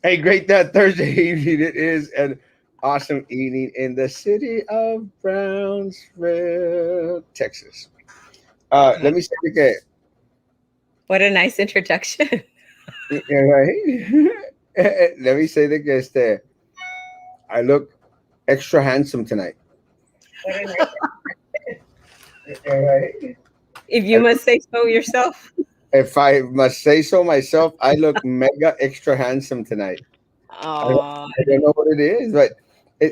Hey, great that Thursday evening. It is an awesome evening in the city of Brownsville, Texas. Let me say it again. What a nice introduction. Yeah, right? Let me say it again. I look extra handsome tonight. What a nice. Yeah, right? If you must say so yourself. If I must say so myself, I look mega extra handsome tonight. Oh, I don't know what it is, but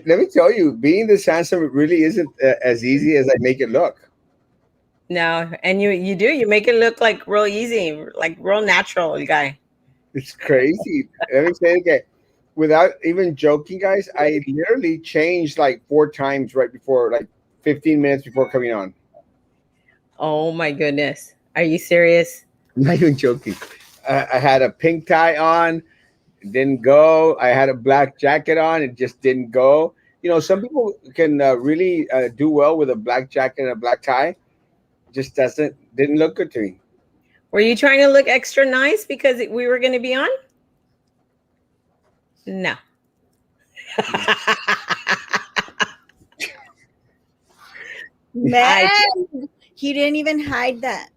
let me tell you, being this handsome it really isn't as easy as I make it look. no, and you do you make it look like real easy, like real natural, guy. It's crazy. Let me say it again. Without even joking, guys, I literally changed like four times right before, like 15 minutes before coming on. Oh my goodness, are you serious? I'm not even joking. I had a pink tie on, it didn't go. I had a black jacket on, it just didn't go. You know, some people can really do well with a black jacket and a black tie. Just didn't look good to me. Were you trying to look extra nice because we were going to be on? No. I Man, he didn't even hide that.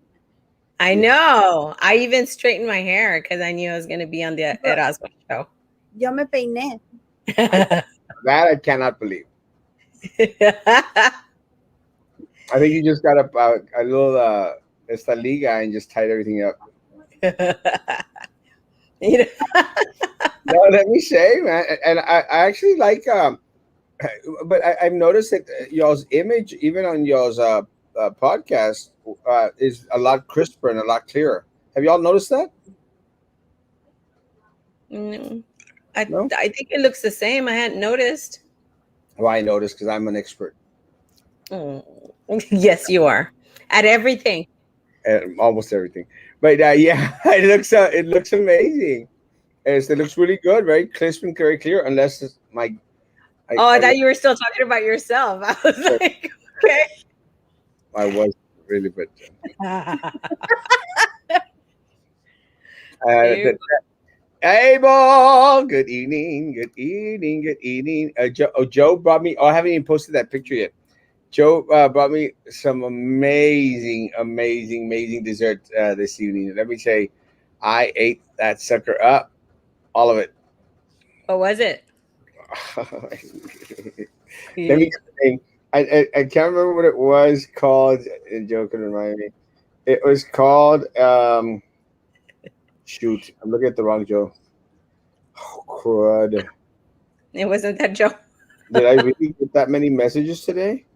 I know. I even straightened my hair because I knew I was going to be on the Erasmo show. Yo me peiné. That I cannot believe. I think you just got a little esta liga and just tied everything up. You know, No, let me say, man, and I actually like but I've noticed that y'all's image, even on y'all's podcast, is a lot crisper and a lot clearer. Have y'all noticed that? mm, No. I think it looks the same. I hadn't noticed. Well, I noticed because I'm an expert Mm. Yes, you are at everything. at almost everything. But yeah, it looks amazing. It looks really good, very crisp and very clear. Unless it's my Oh, I I thought you were still talking about yourself. I was like, okay. I was really, but Ew. Abel, good evening, good evening, good evening. Joe brought me. Oh, I haven't even posted that picture yet. Joe brought me some amazing, amazing, amazing dessert this evening. Let me say, I ate that sucker up, all of it. What was it? Let me think. I can't remember what it was called. Joe can remind me. It was called. Shoot, I'm looking at the wrong Joe. Oh, crud. It wasn't that Joe. Did I really get that many messages today?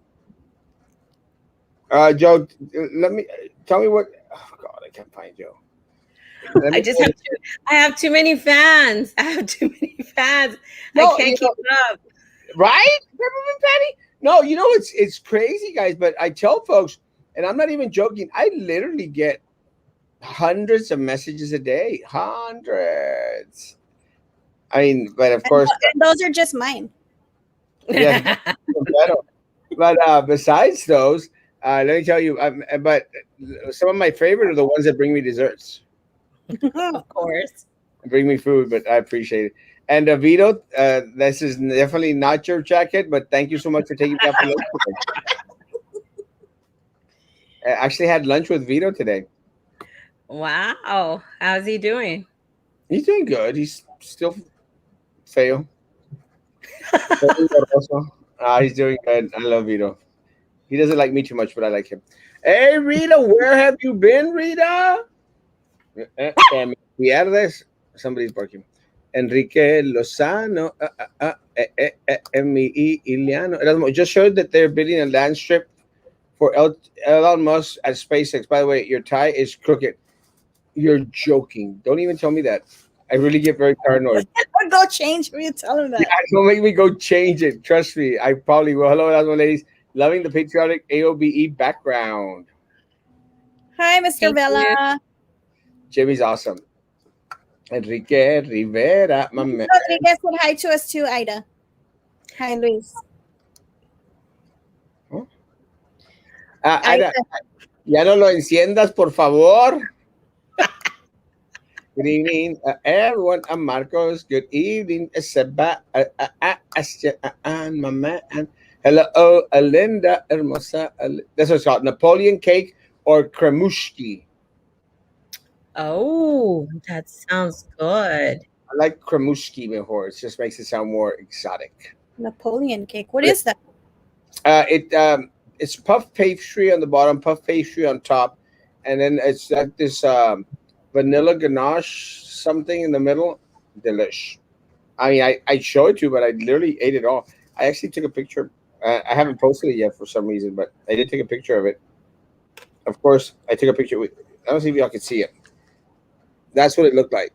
Joe, let me tell me what. Oh God, I can't find Joe. Let I me just have too, I have too many fans. I have too many fans. I no, can't keep up. right, Peppermint Patty. No, it's crazy, guys. But I tell folks, and I'm not even joking. I literally get hundreds of messages a day, hundreds. I mean, but of course, And those are just mine. yes. But besides those, let me tell you. But some of my favorite are the ones that bring me desserts. Of course. Bring me food, but I appreciate it. And Vito, this is definitely not your jacket, but thank you so much for taking me out for lunch today. I actually had lunch with Vito today. Wow. How's he doing? He's doing good. He's still fail. He's doing good. I love Vito. He doesn't like me too much, but I like him. Hey, Rita, where have you been, Rita? Te me pierdes. Somebody's barking. Enrique Lozano, Iliano. Erasmo just showed that they're building a land strip for Elon Musk at SpaceX. By the way, your tie is crooked. You're joking. Don't even tell me that. I really get very paranoid. Go change me. Tell him Yeah, that. don't make me go change it. Trust me. I probably will. Hello, Erasmo ladies. Loving the patriotic AOBE background. Hi, Mr. Thank you. Vela. Jimmy's awesome. Enrique Rivera, my Luis man. Rodriguez said hi to us too, Ida. Hi, Luis. Huh? Ida. Ada, ya no lo enciendas, por favor. Good evening, everyone. I'm Marcos. Good evening, Seba, and Mama, and hello, Alinda, Hermosa. That's what it's called, Napoleon cake or kremushki. Oh, that sounds good. I like kremushki before. It just makes it sound more exotic. Napoleon cake. What is that? It's puff pastry on the bottom, puff pastry on top, and then it's like this vanilla ganache something in the middle. Delish. I mean, I'd show it to you, but I literally ate it all. I actually took a picture. I haven't posted it yet for some reason, but I did take a picture of it. Of course, I took a picture. I don't see if y'all can see it. That's what it looked like.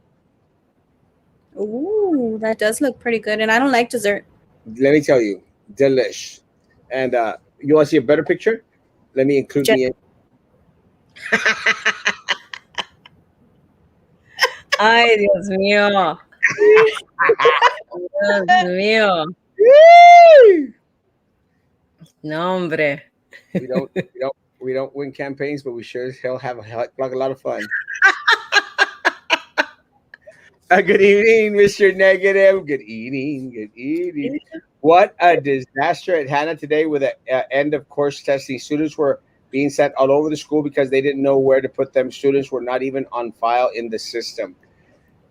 Ooh, that does look pretty good. And I don't like dessert. Let me tell you, delish. And you want to see a better picture? Let me include Just- me in. Ay, Dios mío. Dios mío. No, hombre. We don't win campaigns, but we sure as hell have a lot of fun. Good evening, Mr. Negative. Good evening. Good evening. What a disaster at Hannah today with the end of course testing. Students were being sent all over the school because they didn't know where to put them. Students were not even on file in the system.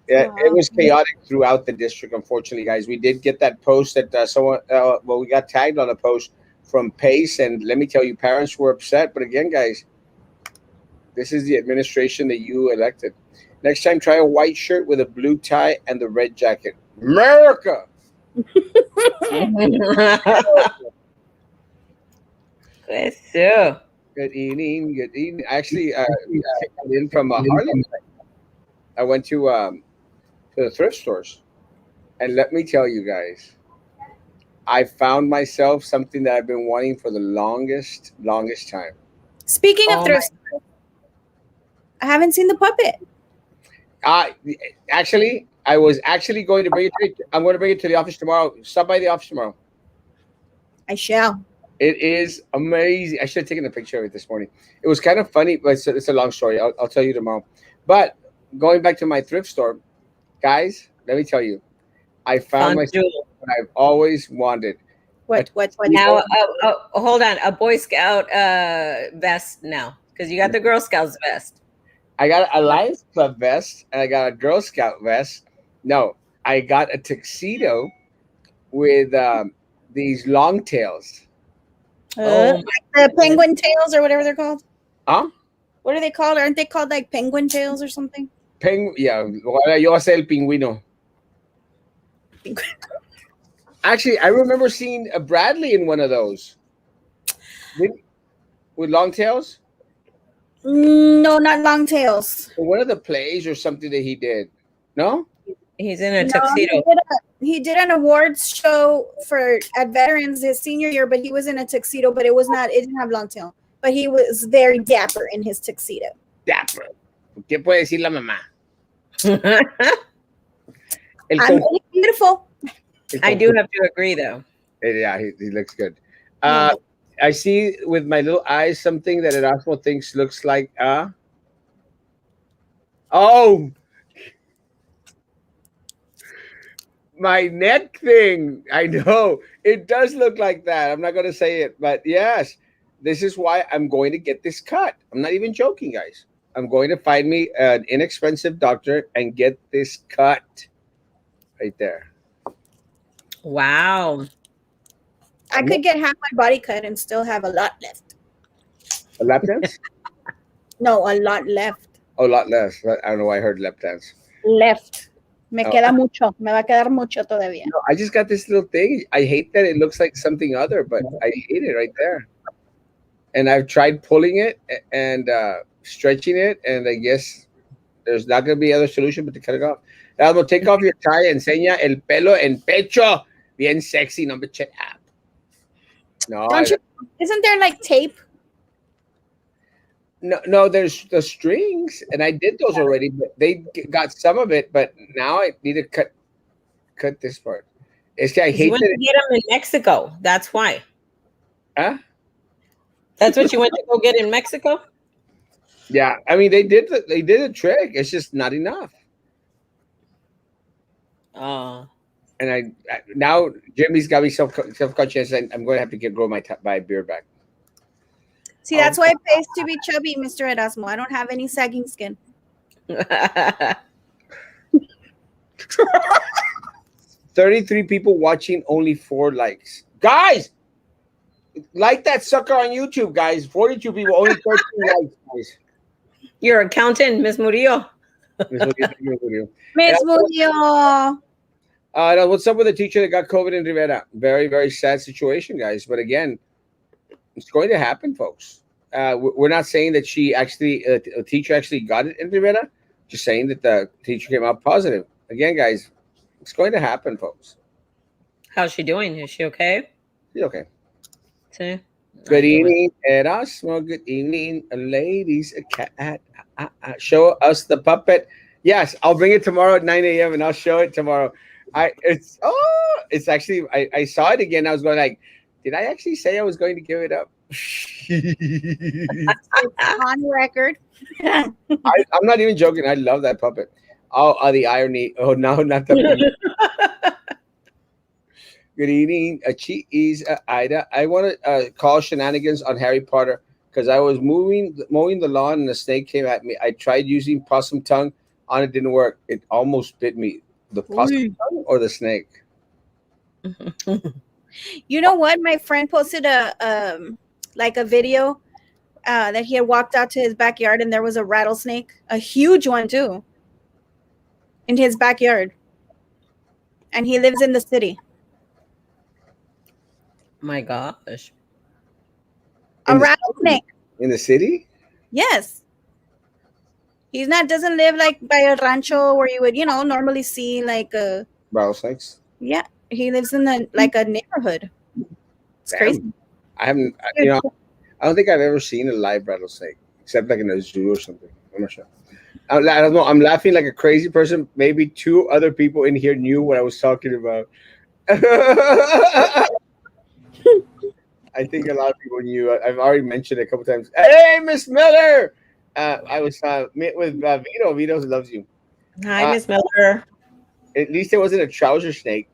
It was chaotic throughout the district, unfortunately, guys. We did get that post that we got tagged on a post from Pace. And let me tell you, parents were upset. But again, guys, this is the administration that you elected. Next time, try a white shirt with a blue tie and the red jacket. America! Eso. Good evening. Good evening. Actually, I got in from Harlem. I went to the thrift stores. And let me tell you guys, I found myself something that I've been wanting for the longest time. Speaking of Oh thrift, I haven't seen the puppet. Uh, Actually, I was actually going to bring it to you. I'm going to bring it to the office tomorrow. Stop by the office tomorrow. I shall. It is amazing. I should have taken a picture of it this morning. It was kind of funny, but it's a long story. I'll tell you tomorrow. But going back to my thrift store, guys, let me tell you, I found myself Bonjour. what I've always wanted. What? Now, hold on. A Boy Scout vest now, because you got the Girl Scouts vest. I got a Lions Club vest and I got a Girl Scout vest. No, I got a tuxedo with these long tails. Oh, The penguin tails or whatever they're called. Huh? What are they called? Aren't they called like penguin tails or something? Yeah, yo voy a ser el pingüino. Actually, I remember seeing a Bradley in one of those with long tails. No, not long tails. One of the plays or something that he did. No? he's in a No, tuxedo. he did an awards show at Veterans his senior year, but he was in a tuxedo, but it didn't have long tail. But he was very dapper in his tuxedo. Dapper. ¿Qué puede decir la mamá? I'm really beautiful. I do have to agree, though. Yeah, he looks good. I see with my little eyes something that Erasmo thinks looks like oh, my neck thing. I know it does look like that. I'm not going to say it, but yes, this is why I'm going to get this cut. I'm not even joking, guys. I'm going to find me an inexpensive doctor and get this cut right there. Wow. I could get half my body cut and still have a lot left. A lap dance? No, a lot left. Oh, a lot less. I don't know why I heard lap dance. Left. Me Oh. queda mucho. Me va a quedar mucho todavía. No, I just got this little thing. I hate that it looks like something other, but I hate it right there. And I've tried pulling it and stretching it, and I guess there's not going to be other solution but to cut it off. Now, we'll take off your tie, enseña el pelo en pecho. Bien sexy, number check up. No, Isn't there like tape? no, there's the strings, and I did those already, but they got some of it, but now I need to cut this part. It's que I hate You went that. to get them in Mexico. That's why. Huh? That's what you went to go get in Mexico? Yeah, I mean they did the trick. It's just not enough. Oh. And I now Jimmy's got me self-conscious, and I'm going to have to grow my beard back. See, that's why it pays to be chubby, Mr. Erasmo. I don't have any sagging skin. 33 people watching, only 4 likes. Guys, like that sucker on YouTube, guys. 42 people, only 13 likes, guys. Your accountant, Miss Murillo. Miss Murillo. Now, what's up with the teacher that got COVID in Rivera? Very, very sad situation, guys. But again, it's going to happen, folks. We're not saying that she actually, a teacher actually got it in Rivera. Just saying that the teacher came out positive. Again, guys, it's going to happen, folks. How's she doing? Is she okay? She's okay. See? Good evening, Erasmo. Good evening, ladies. Cat. Show us the puppet. Yes, I'll bring it tomorrow at 9 a.m. and I'll show it tomorrow. It's actually I saw it again. I was going like, did I actually say I was going to give it up? On record. I'm not even joking. I love that puppet. Oh, the irony. Oh no, not the. Good evening, Cheese Ida. I want to call shenanigans on Harry Potter because I was mowing the lawn and a snake came at me. I tried using possum tongue on it, didn't work. It almost bit me. The possum tongue or the snake? You know what? My friend posted a video that he had walked out to his backyard and there was a rattlesnake, a huge one too, in his backyard, and he lives in the city. My gosh. A rattlesnake. In the city? Yes. He's doesn't live like by a rancho where you would, normally see like a rattlesnakes. Yeah. He lives in a neighborhood. It's crazy. I haven't, I don't think I've ever seen a live rattlesnake except like in a zoo or something. I'm not sure. I don't know. I'm laughing like a crazy person. Maybe 2 other people in here knew what I was talking about. I think a lot of people knew. I've already mentioned it a couple times. Hey, Miss Miller! I was with Vito. Vito loves you. Hi, Miss Miller. At least it wasn't a trouser snake.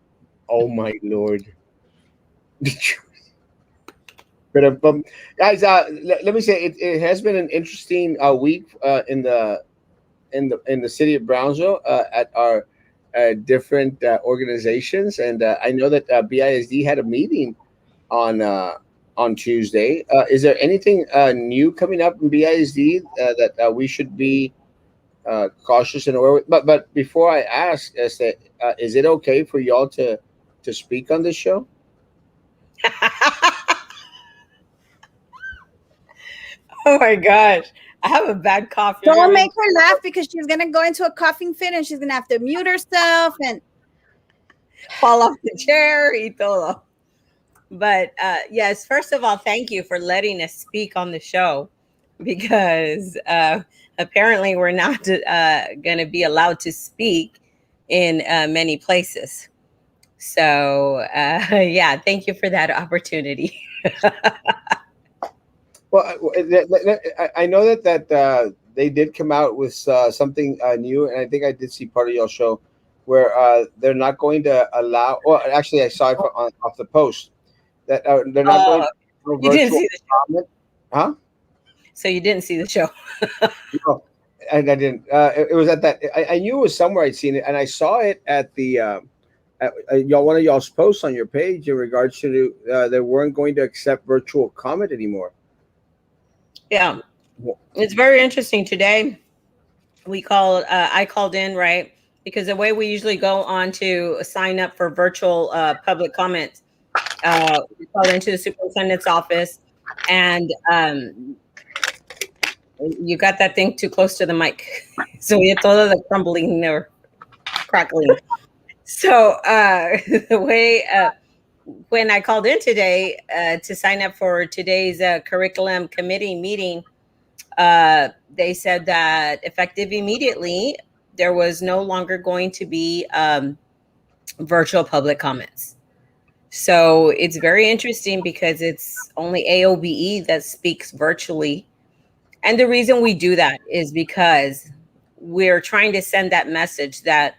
Oh my lord! But guys, let me say it has been an interesting week in the city of Brownsville at our different organizations, and I know that BISD had a meeting on Tuesday. Is there anything new coming up in BISD that we should be cautious and aware with? But before I ask, is it okay for y'all to speak on this show? Oh my gosh. I have a bad cough. Don't make her laugh because she's going to go into a coughing fit and she's going to have to mute herself and fall off the chair y todo. But yes, first of all, thank you for letting us speak on the show because apparently we're not going to be allowed to speak in many places. So yeah, thank you for that opportunity. Well, I know that they did come out with something new, and I think I did see part of your show where they're not going to allow. Well, actually, I saw it off the post that they're not going to. You didn't see the show, comment. Huh? So you didn't see the show? No, I didn't. It was at that. I knew it was somewhere I'd seen it, and I saw it at the. One of y'all's posts on your page in regards to they weren't going to accept virtual comment anymore. Yeah, it's very interesting. Today, I called in, right? Because the way we usually go on to sign up for virtual public comments, we called into the superintendent's office, and you got that thing too close to the mic. So we had todo the crumbling or crackling. So the way when I called in today to sign up for today's curriculum committee meeting, they said that effective immediately, there was no longer going to be virtual public comments. So it's very interesting because it's only AOBE that speaks virtually. And the reason we do that is because we're trying to send that message that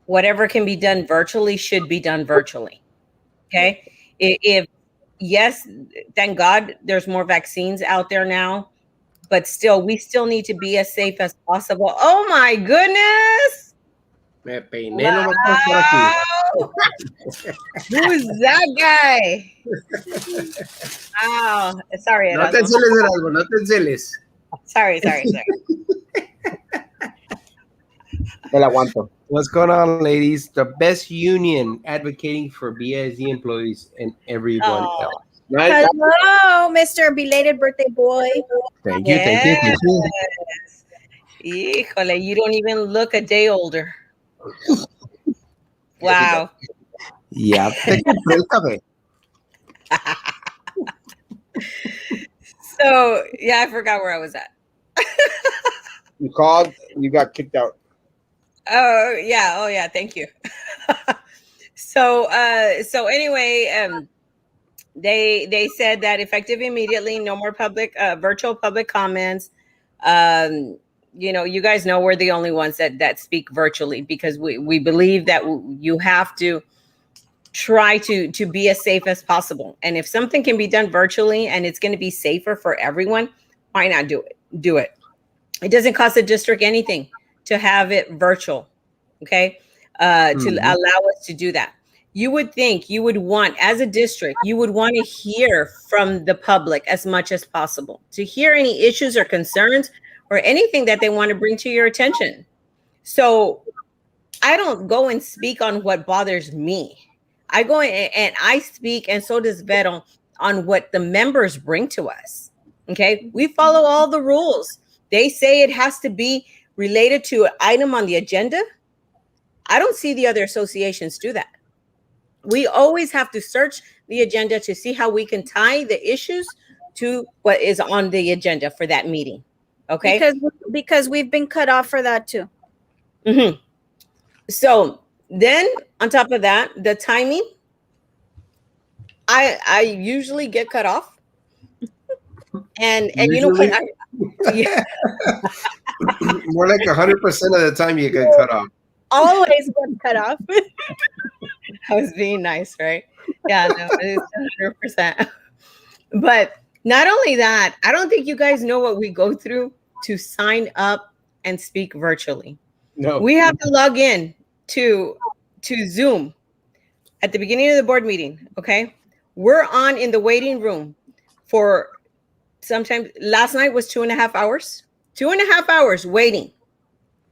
whatever can be done virtually should be done virtually. Okay. If yes, thank God there's more vaccines out there now, but still, we still need to be as safe as possible. Oh my goodness. Me peiné nomás por estar aquí. Wow. Who's that guy? Wow. Sorry, No te Erasmo. enceles, Erasmo, no te enceles. Sorry. Me la aguanto. What's going on, ladies? The best union advocating for BISD employees and everyone Oh, else. Nice. Hello, Mr. Belated Birthday Boy. Thank you, thank you, thank you. Híjole, you don't even look a day older. Wow. Ya te compré el café. So, yeah, I forgot where I was at. You called. You got kicked out. Oh yeah, thank you. So anyway, they said that effective immediately, no more public virtual public comments. You guys know we're the only ones that speak virtually because we believe that you have to try to be as safe as possible. And if something can be done virtually and it's going to be safer for everyone, why not do it? It doesn't cost the district anything to have it virtual, okay? To allow us to do that. You would think you would want, as a district, you would want to hear from the public as much as possible, to hear any issues or concerns or anything that they want to bring to your attention. So I don't go and speak on what bothers me. I go and I speak, and so does Vero, on what the members bring to us. Okay, we follow all the rules. They say it has to be related to an item on the agenda. I don't see the other associations do that. We always have to search the agenda to see how we can tie the issues to what is on the agenda for that meeting. Okay, Because we've been cut off for that too. Mm-hmm. So then on top of that, the timing, I usually get cut off. And you know what? Yeah. More like 100% of the time you get cut off. Always get cut off. I was being nice, right? Yeah, no, it's 100%. But not only that, I don't think you guys know what we go through to sign up and speak virtually. No. We have to log in to Zoom at the beginning of the board meeting, okay? We're on in the waiting room for sometimes, last night was 2.5 hours. 2.5 hours waiting,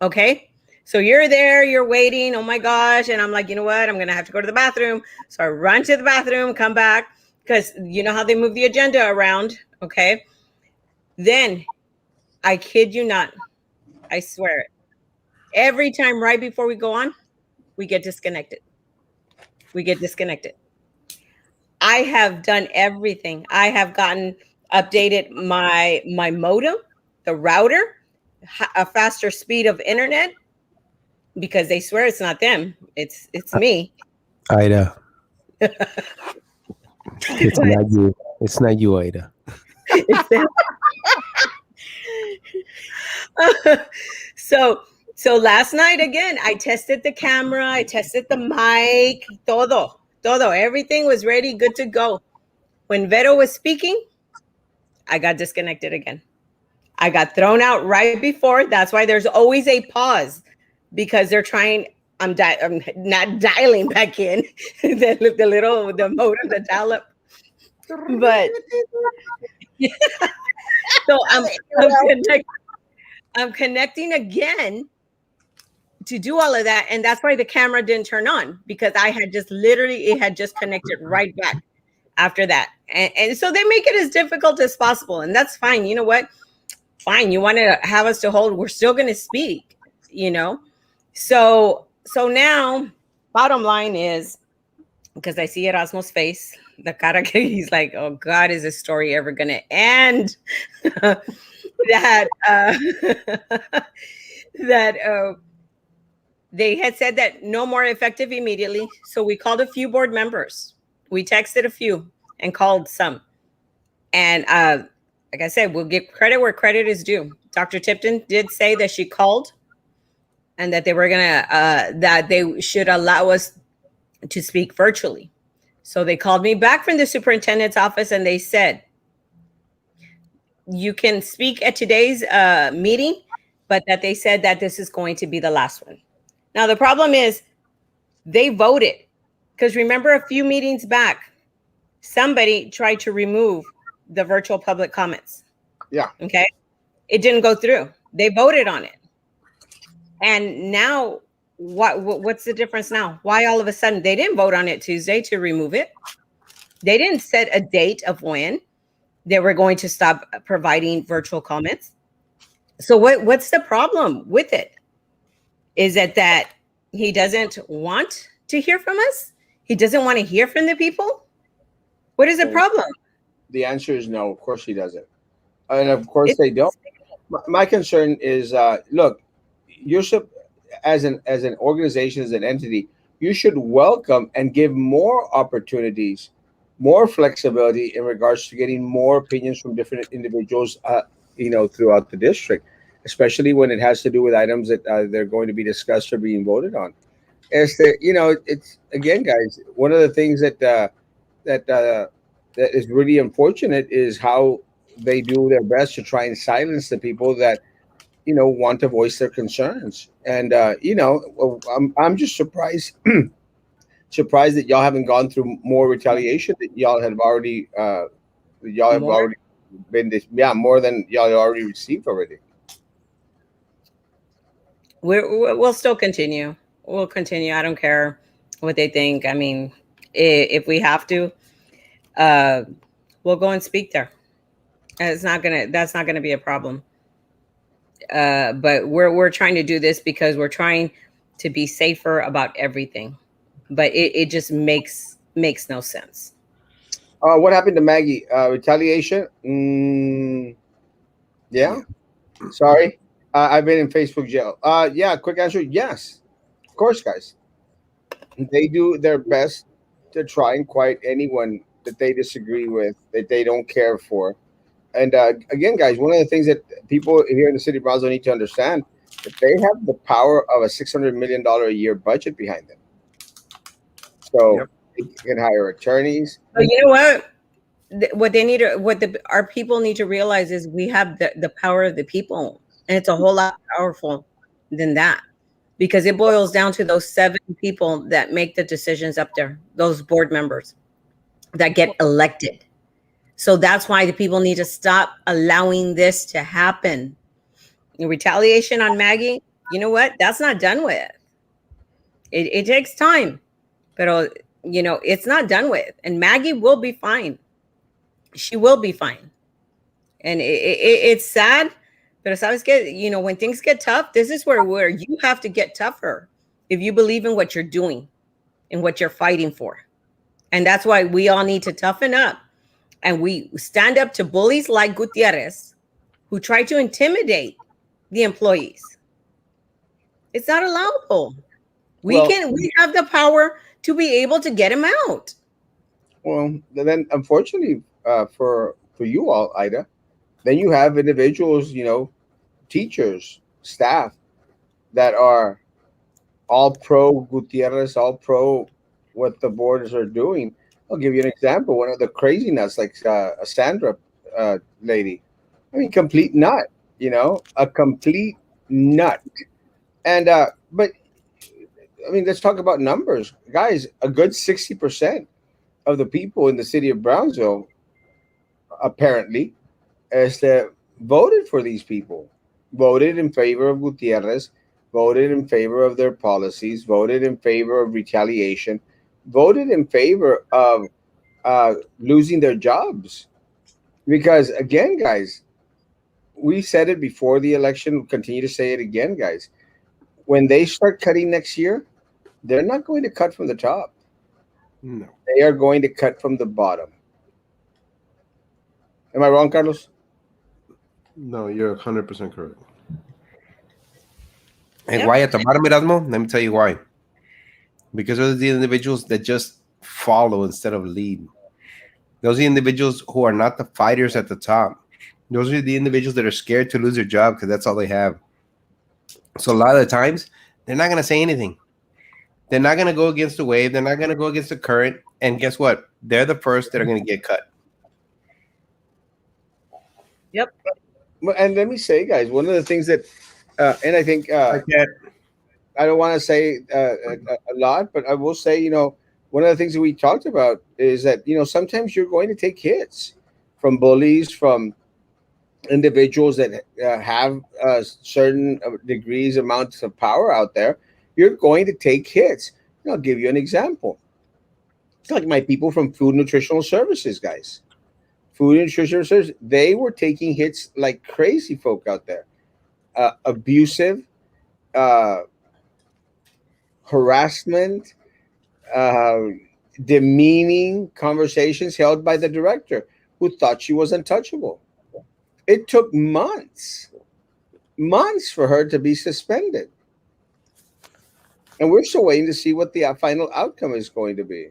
okay? So you're there, you're waiting, oh my gosh, and I'm like, you know what? I'm going to have to go to the bathroom. So I run to the bathroom, come back, because you know how they move the agenda around, okay? Then, I kid you not, I swear it. Every time right before we go on, we get disconnected. I have done everything. I have updated my modem, the router, a faster speed of internet, because they swear it's not them. It's me. Ida. It's not you. It's not you, Ida. So last night again, I tested the camera, I tested the mic, todo, everything was ready, good to go. When Vero was speaking, I got disconnected again. I got thrown out right before. That's why there's always a pause, because they're trying. I'm not dialing back in the modem, the dial up, but yeah. So I'm connecting again to do all of that, and that's why the camera didn't turn on, because I had it had just connected right back after that, and so they make it as difficult as possible, and that's fine. You know what? Fine, you want to have us to hold, we're still going to speak, so now bottom line is, because I see Erasmo's face, the cara, he's like, oh God, is this story ever going to end? that they had said that no more effective immediately. So we called a few board members. We texted a few and called some. And like I said, we'll give credit where credit is due. Dr. Tipton did say that she called and that they were gonna that they should allow us to speak virtually. So they called me back from the superintendent's office and they said, you can speak at today's meeting, but that they said that this is going to be the last one. Now, the problem is they voted, because remember a few meetings back, somebody tried to remove the virtual public comments. Yeah. Okay. It didn't go through. They voted on it. And now what's the difference now? Why all of a sudden they didn't vote on it Tuesday to remove it? They didn't set a date of when they were going to stop providing virtual comments. So what's the problem with it? Is it that he doesn't want to hear from us? He doesn't want to hear from the people? What is the problem? The answer is no. Of course he doesn't. And of course they don't. My concern is, look, you're as an organization, as an entity, you should welcome and give more opportunities, more flexibility in regards to getting more opinions from different individuals, throughout the district, especially when it has to do with items that they're going to be discussed or being voted on. As the, it's again, guys, one of the things that is really unfortunate is how they do their best to try and silence the people that want to voice their concerns. And I'm just surprised surprised that y'all haven't gone through more retaliation that y'all have already been more than y'all already received already. We'll still continue. We'll continue. I don't care what they think. I mean, if we have to, we'll go and speak there. That's not gonna be a problem. But we're trying to do this because we're trying to be safer about everything. But it just makes no sense. What happened to Maggie? Retaliation? Yeah. Sorry. I've been in Facebook jail. Yeah. Quick answer: yes. Of course, guys. They do their best to try and quiet anyone that they disagree with, that they don't care for. And again, guys, one of the things that people here in the city of Brownsville need to understand, that they have the power of a $600 million a year budget behind them. So they can hire attorneys. So you know what? What they need to, our people need to realize is we have the power of the people, and it's a whole lot powerful than that, because it boils down to those 7 people that make the decisions up there, those board members that get elected. So that's why the people need to stop allowing this to happen. The retaliation on Maggie, you know what? That's not done with. It takes time, but it's not done with. And Maggie will be fine. She will be fine. And it's sad, but it's always when things get tough, this is where you have to get tougher if you believe in what you're doing and what you're fighting for. And that's why we all need to toughen up. And we stand up to bullies like Gutierrez, who try to intimidate the employees. It's not allowable. We have the power to be able to get him out. Well, then unfortunately for you all, Ida, then you have individuals, teachers, staff that are all pro Gutierrez, all pro what the boards are doing. I'll give you an example. One of the crazy nuts, like a Sandra lady. I mean, complete nut. A complete nut. And but I mean, let's talk about numbers, guys. A good 60% of the people in the city of Brownsville, apparently, is that voted for these people, voted in favor of Gutierrez, voted in favor of their policies, voted in favor of retaliation, voted in favor of losing their jobs. Because again, guys, we said it before the election, we'll continue to say it again, guys. When they start cutting next year, they're not going to cut from the top. No. They are going to cut from the bottom. Am I wrong, Carlos? No, you're 100% correct. And why at the bottom, Erasmo? Let me tell you why. Because those are the individuals that just follow instead of lead. Those are the individuals who are not the fighters at the top. Those are the individuals that are scared to lose their job because that's all they have. So a lot of the times they're not going to say anything. They're not going to go against the wave. They're not going to go against the current. And guess what? They're the first that are going to get cut. Yep. And let me say, guys, one of the things that, and I think I don't want to say a lot, but I will say, one of the things that we talked about is that, sometimes you're going to take hits from bullies, from individuals that have certain degrees, amounts of power out there. You're going to take hits. I'll give you an example. It's like my people from Food Nutritional Services, guys. Food and Nutritional Services, they were taking hits like crazy folk out there. Abusive, uh, harassment, uh, demeaning conversations held by the director who thought she was untouchable. It took months for her to be suspended. And we're still waiting to see what the final outcome is going to be.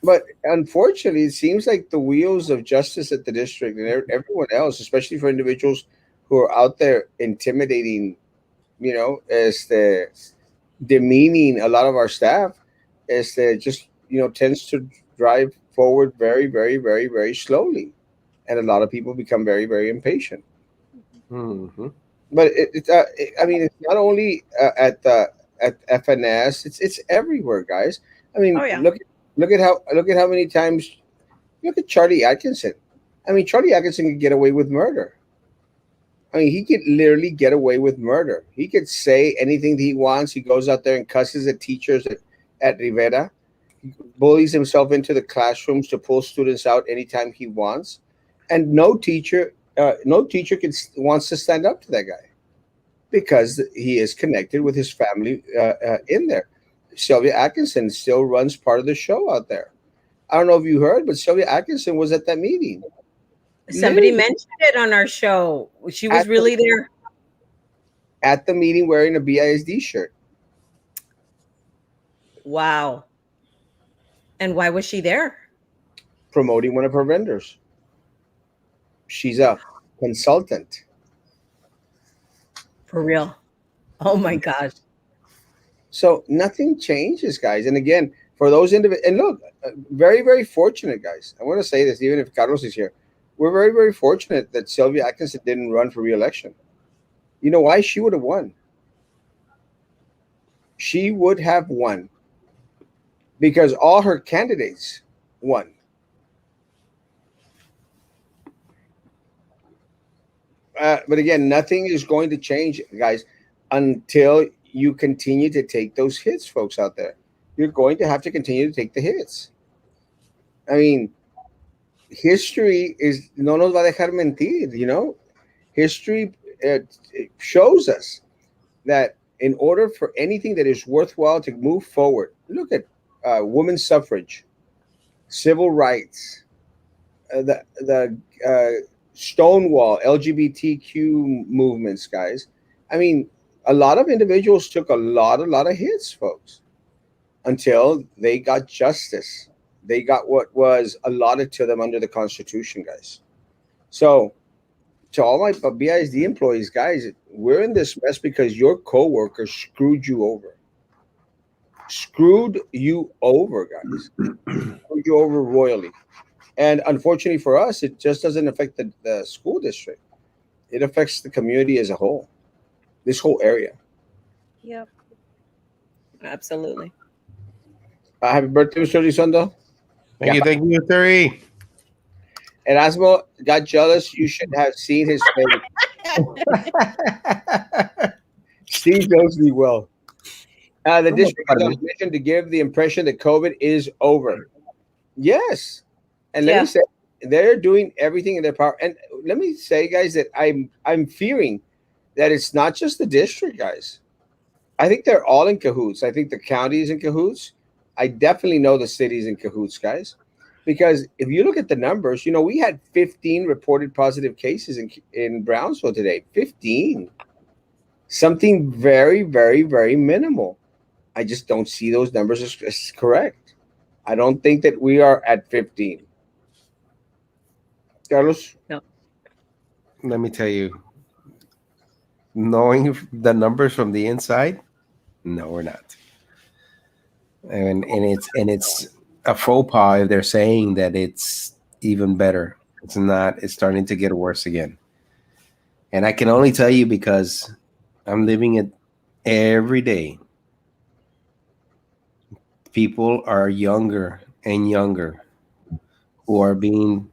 But unfortunately, it seems like the wheels of justice at the district and everyone else, especially for individuals who are out there intimidating, as the demeaning a lot of our staff, is that just tends to drive forward very, very, very, very slowly, and a lot of people become very, very impatient. Mm-hmm. But I mean, it's not only at FNS; it's everywhere, guys. I mean, Oh, yeah. look at how many times look at Charlie Atkinson. I mean, Charlie Atkinson could get away with murder. I mean, he could literally get away with murder. He could say anything that he wants. He goes out there and cusses at teachers at Rivera, bullies himself into the classrooms to pull students out anytime he wants, and no teacher wants to stand up to that guy because he is connected with his family in there. Sylvia Atkinson still runs part of the show out there. I don't know if you heard, but Sylvia Atkinson was at that meeting. Somebody Literally mentioned it on our show. She was At the- really there. at the meeting wearing a BISD shirt. Wow. And why was she there? Promoting one of her vendors. She's a consultant. For real. Oh my gosh. So nothing changes, guys. And again, for those individuals, and look, very, very fortunate, guys. I want to say this, even if Carlos is here, we're very, very fortunate that Sylvia Atkinson didn't run for re-election. You know why? She would have won. She would have won because all her candidates won. But again, nothing is going to change, guys, until you continue to take those hits, folks out there. You're going to have to continue to take the hits. I mean, history is no nos va a dejar mentir. History it shows us that in order for anything that is worthwhile to move forward, look at women's suffrage, civil rights, the Stonewall, LGBTQ movements, guys. I mean, a lot of individuals took a lot of hits, folks, until they got justice. They got what was allotted to them under the Constitution, guys. So, to all my BISD employees, guys, we're in this mess because your coworker screwed you over. Screwed you over, guys. Screwed you over royally. And unfortunately for us, it just doesn't affect the school district. It affects the community as a whole, this whole area. Yep. Absolutely. Happy birthday, Mr. Elizondo. Thank you, Terry. Erasmo got jealous. You should have seen his face. Steve knows me well. The district is on a mission to give the impression that COVID is over. Yes. And let me say, they're doing everything in their power. And let me say, guys, that I'm fearing that it's not just the district, guys. I think they're all in cahoots. I think the county is in cahoots. I definitely know the city's in cahoots, guys. Because if you look at the numbers, we had 15 reported positive cases in Brownsville today. 15. Something very, very, very minimal. I just don't see those numbers as correct. I don't think that we are at 15. Carlos? No. Let me tell you, knowing the numbers from the inside, no, we're not. And it's a faux pas if they're saying that it's even better. It's not. It's starting to get worse again. And I can only tell you because I'm living it every day. People are younger and younger who are being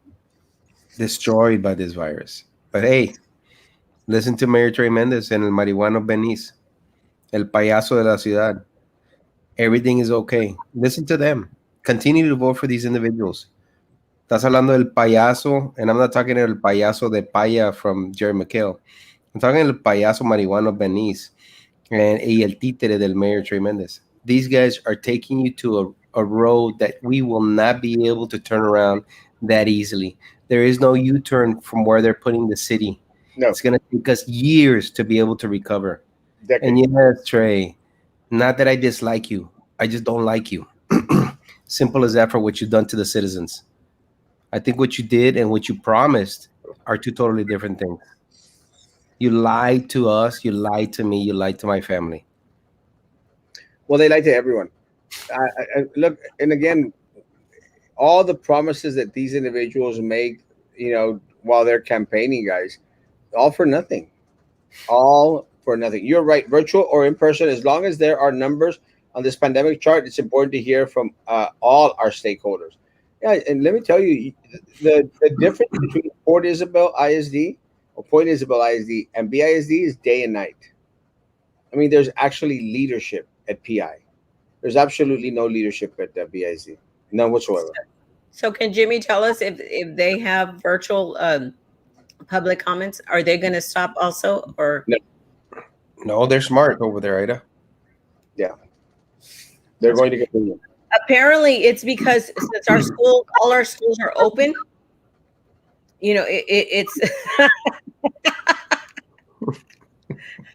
destroyed by this virus. But hey, listen to Mayor Trey Mendez and el marihuano Beniz, el payaso de la ciudad. Everything is okay. Listen to them. Continue to vote for these individuals. Estás hablando del payaso, and I'm not talking el payaso de Paya from Jerry McHale. I'm talking el payaso marihuano Beniz y el títere del Mayor Trey Mendez. These guys are taking you to a road that we will not be able to turn around that easily. There is no U-turn from where they're putting the city. No, It's going to take us years to be able to recover. decades. And yes, Trey, not that I dislike you. I just don't like you. Simple as that for what you've done to the citizens. I think what you did and what you promised are two totally different things. You lied to us, you lied to me, you lied to my family. Well, they lie to everyone. Look, and again, all the promises that these individuals make, while they're campaigning, guys, all for nothing. All for nothing. You're right, virtual or in person, as long as there are numbers on this pandemic chart, it's important to hear from all our stakeholders. Yeah, and let me tell you, the difference between Port Isabel ISD or Point Isabel ISD and BISD is day and night. I mean, there's actually leadership at PI. There's absolutely no leadership at BISD, none whatsoever. So can Jimmy tell us if they have virtual public comments? Are they going to stop also, or No. No, they're smart over there, Ida. Yeah, they're going to continue. apparently it's because since all our schools are open, it's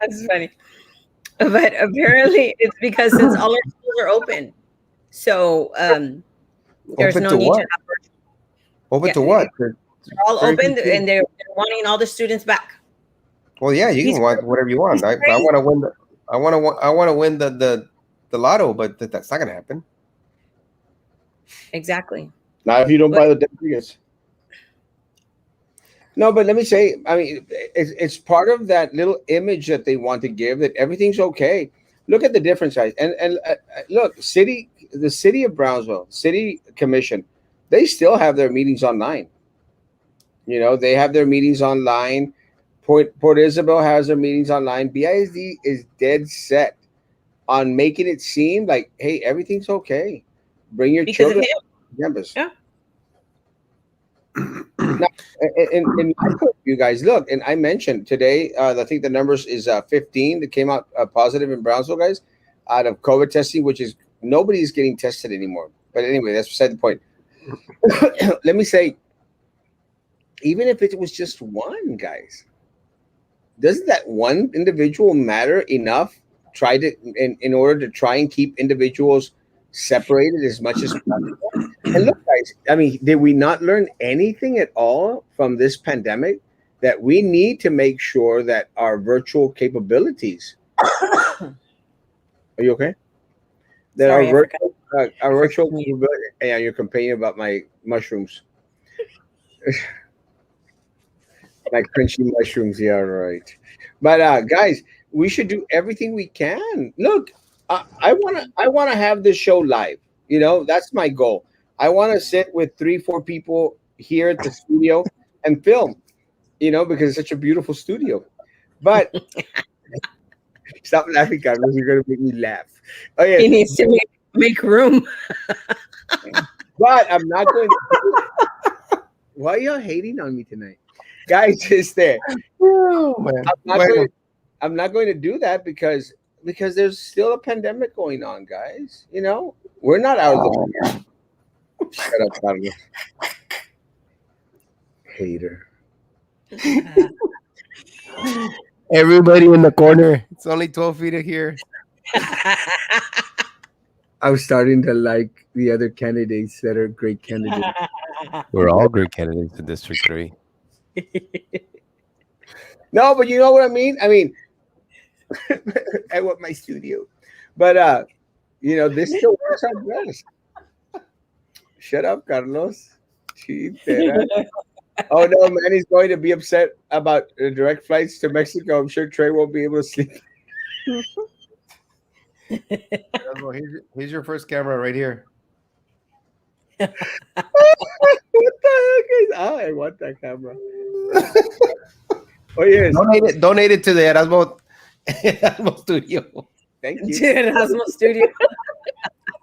that's funny. But apparently it's because since all our schools are open, so there's Open no to need what? to have virtual. Open Yeah, to what? they're all Very open confused. and they're wanting all the students back. Well, yeah, you He's can want whatever you want. he's I crazy. want to win. I want to win the lotto, but that's not gonna happen. Exactly. Not if you don't But buy the tickets. No, but let me say, I mean, it's part of that little image that they want to give that everything's okay. Look at the difference, guys, and look, the city of Brownsville, city commission, they still have their meetings online. They have their meetings online. Port Isabel has their meetings online. BISD is dead set on making it seem like, hey, everything's okay. Bring your because of children him. to campus. Yeah. Now, in my point of view, guys, look, and I mentioned today, I think the numbers is 15 that came out positive in Brownsville, guys, out of COVID testing, which is nobody's getting tested anymore. But anyway, that's beside the point. Let me say, even if it was just one, guys, doesn't that one individual matter enough? Try to in order to try and keep individuals separated as much as possible. And look, guys, I mean, did we not learn anything at all from this pandemic? That we need to make sure that our virtual capabilities. Are you okay? That Sorry, I forgot. our I virtual forgot. capability. Yeah, you're complaining about my mushrooms, my crunchy mushrooms. Yeah, right. But guys, we should do everything we can. Look, I wanna have this show live. That's my goal. I want to sit with 3, 4 people here at the studio and film. Because it's such a beautiful studio. But stop laughing, Carlos. You're gonna make me laugh. Oh yes, He needs to make room. but I'm not going to. Why are y'all hating on me tonight, guys? Just there. Oh man. I'm not Well, going. I'm not going to do that because there's still a pandemic going on, guys. We're not out of the. Shut up, Carlos. Hater. everybody in the corner. It's only 12 feet here. I'm starting to like the other candidates that are great candidates. We're all great candidates in District 3. No, but you know what I mean. I mean, I want my studio. But this still works out best. Shut up, Carlos. Chitera. Oh no, man, he's going to be upset about direct flights to Mexico. I'm sure Trey won't be able to sleep. Erasmo, here's your first camera right here. What the heck is? Oh, I want that camera. Oh yes, Donate it to the Erasmo studio. thank you. Erasmo Studio.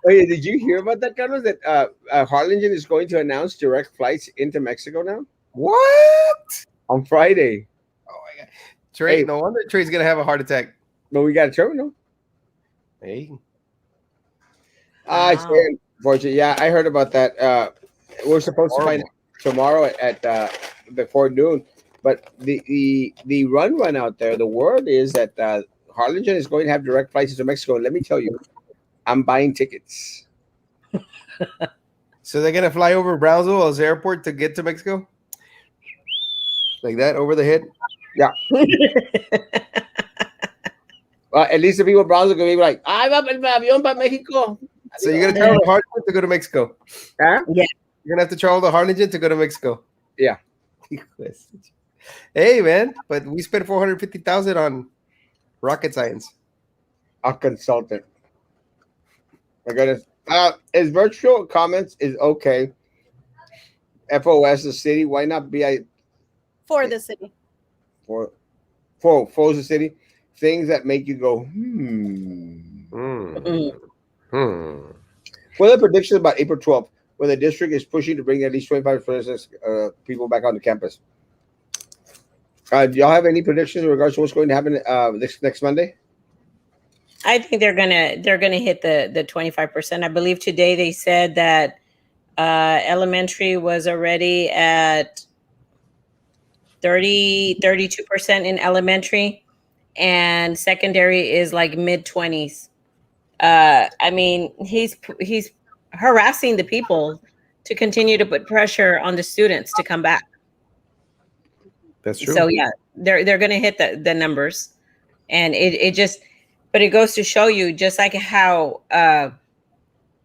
Oh yeah, did you hear about that, Carlos? That Harlingen is going to announce direct flights into Mexico now What? on Friday. Oh my God. Trey, Hey. no wonder Trey's gonna have a heart attack. But we got a terminal. Hey. It's Wow. very unfortunate. Yeah, I heard about that. We're supposed to find out tomorrow at before noon. But the run out there, the word is that Harlingen is going to have direct flights to Mexico. And let me tell you, I'm buying tickets. So they're gonna fly over Brownsville as airport to get to Mexico? Like that over the head? At least the people in Brownsville can be like, "Ay, va el avión para Mexico." So you're gonna travel to Harlingen to go to Mexico? Huh? Yeah. You're gonna have to travel to Harlingen to go to Mexico. Yeah. Hey man, but we spent 450,000 on rocket science. A consultant. My goodness. Is virtual comments is okay. FOS the city. Why not BI For the city. for FOS the city? Things that make you go, hmm. Weather predictions about April 12th, where the district is pushing to bring at least 25% people back onto campus. Do y'all have any predictions in regards to what's going to happen next Monday? I think they're gonna hit the 25%. I believe today they said that elementary was already at 32% in elementary, and secondary is like mid 20s. I mean, he's harassing the people to continue to put pressure on the students to come back. That's true. So yeah, they're gonna hit the numbers, and it just, but it goes to show you just like how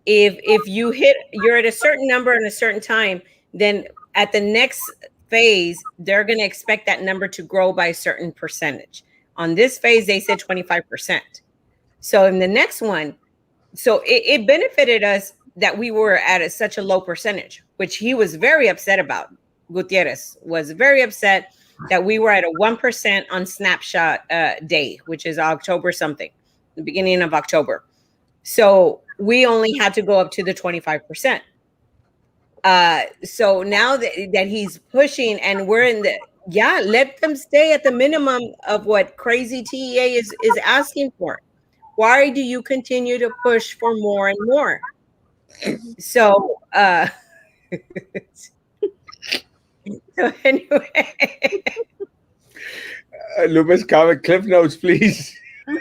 if you're at a certain number in a certain time, then at the next phase they're gonna expect that number to grow by a certain percentage. On this phase, they said 25%. So in the next one, so it benefited us that we were at such a low percentage, which he was very upset about. Gutierrez was very upset that we were at a 1% on snapshot day, which is October something, the beginning of October. So we only had to go up to the 25%. So now that he's pushing and we're in the, yeah, let them stay at the minimum of what crazy TEA is asking for. Why do you continue to push for more and more? So, so anyway, Lupus comment cliff notes, please. I'm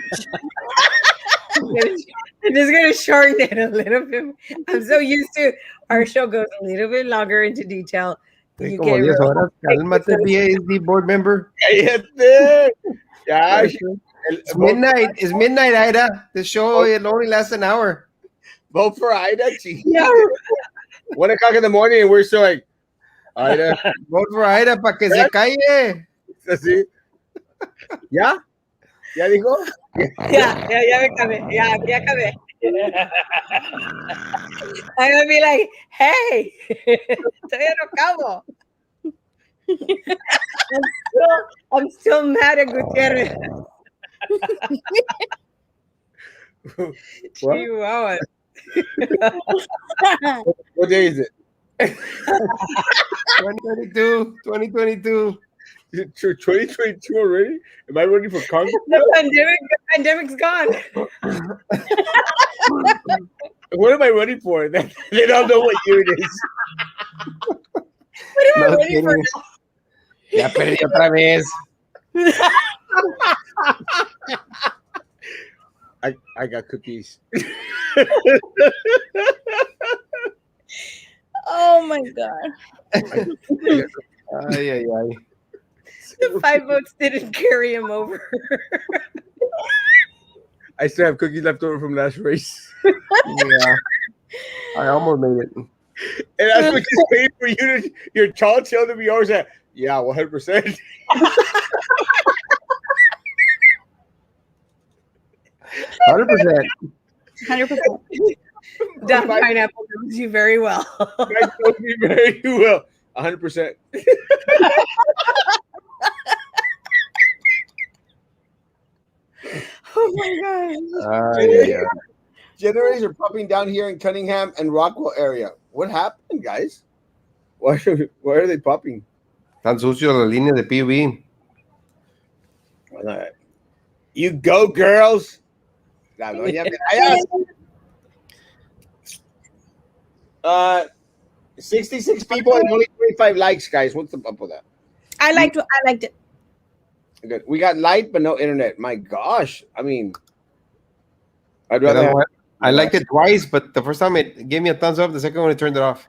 just gonna shorten it a little bit. I'm so used to our show goes a little bit longer into detail. Hey, You como get 10 horas. Cálmate, BASD board member. Cállate. Ya, It's midnight. It's midnight, Ida. The show it only lasts an hour. vote for Ida. Yeah. 1 o'clock in the morning, and we're still like, Ida. Vote for Ida para que se calle. Así. ¿Ya? ¿Ya dijo? Ya me acabé. Ya acabé. I'm gonna be like, hey, todavía no acabo. I'm still mad at Gutierrez. What? Chihuahua. What day is it? 2022. Is it 2022 already? Am I ready for Congress? The pandemic's gone. What am I running for? They don't know what year it is. What am I No waiting for? kidding. Ya perdí otra vez. I got cookies. Oh my god. Ay, ay, ay. The 5 votes didn't carry him over. I still have cookies left over from last race. Yeah, I almost made it. And that's what just paid for you to your tall tale to be always at. Yeah, 100%. 100%. 100%. Don Pineapple knows you very well. That knows me very well. 100%. Oh my god. Yeah. Generators are popping down here in Cunningham and Rockwell area. What happened, guys? Why are they popping? Tan sucio la línea de PUB. You go, girls. La doña Medallas. 66 people and only 25 likes, guys. What's up with that? I liked it. Good. We got light, but no internet. My gosh. I mean, I'd You rather know have, what? I liked it twice, but the first time it gave me a thumbs up. The second one, it turned it off.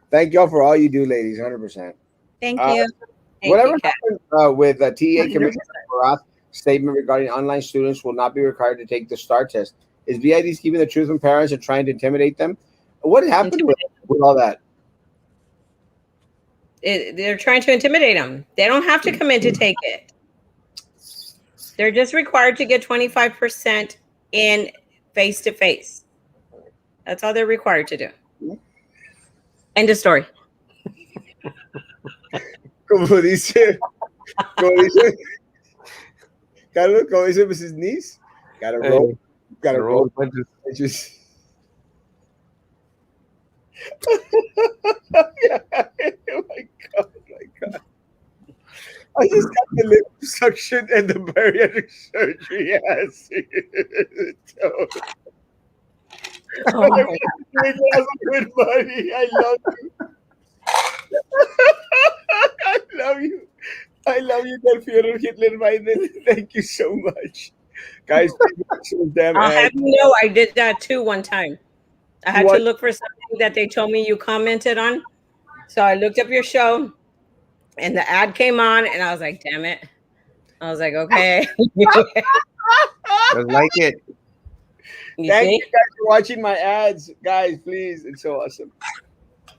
thank y'all for all you do, ladies. 100%. Thank Uh, you. Whatever Kat. happened with TEA Commissioner Barath statement regarding online students will not be required to take the STAR test. Is VIDs keeping the truth from parents and trying to intimidate them? What happened with all that? They're trying to intimidate them. They don't have to come in to take it. They're just required to get 25% in face-to-face. That's all they're required to do. End of story. Como dice Carlos, como dice Mrs. Niece, gotta roll, gotta roll. Just yeah. Oh my god. I just got the lip suction and the bariatric surgery ass. Oh my God. Good buddy. I love you. I love you. I love you, Del Fiero Hitler Biden. Thank you so much. Guys, damn I'll have you know I did that too one time. I had What? to look for something that they told me you commented on. So I looked up your show and the ad came on and I was like, damn it. I was like, okay. I like it. Thank you guys for watching my ads. Guys, please. It's so awesome.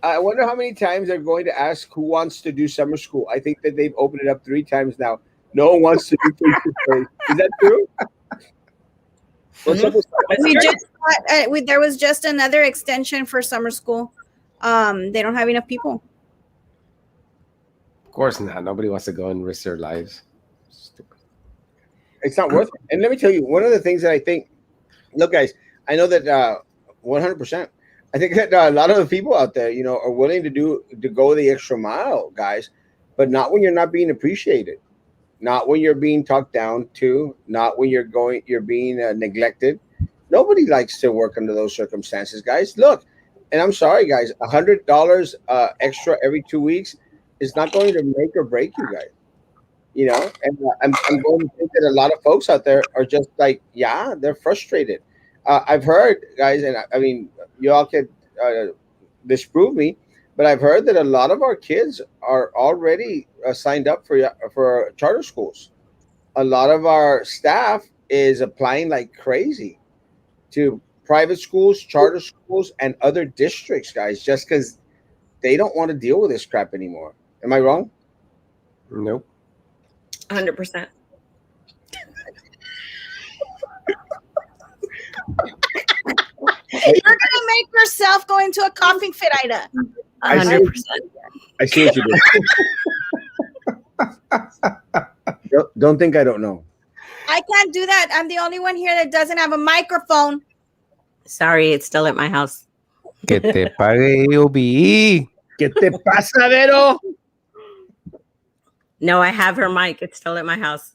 I wonder how many times they're going to ask who wants to do summer school. I think that they've opened it up 3 times now. No one wants to do face-to-face. Is that true? We just got, there was just another extension for summer school. They don't have enough people. Of course not. Nobody wants to go and risk their lives. Stupid. It's not worth it. And let me tell you, one of the things that I think, look, guys, I know that 100%. I think that a lot of the people out there, you know, are willing to go the extra mile, guys, but not when you're not being appreciated, not when you're being talked down to, not when you're being neglected. Nobody likes to work under those circumstances, guys. Look, and I'm sorry, guys, $100 extra every 2 weeks is not going to make or break you guys. You know, and I'm going to think that a lot of folks out there are just like, yeah, they're frustrated. I've heard, guys, and I mean, you all could disprove me, but I've heard that a lot of our kids are already signed up for charter schools. A lot of our staff is applying like crazy to private schools, charter schools, and other districts, guys, just because they don't want to deal with this crap anymore. Am I wrong? Nope. 100%. You're gonna make yourself go into a coughing fit, Ida. 100%. I see what you did. Don't think I don't know. I can't do that. I'm the only one here that doesn't have a microphone. Sorry, it's still at my house. Que te pague OBE. ¿Qué te pasa, Vero? No, I have her mic. It's still at my house.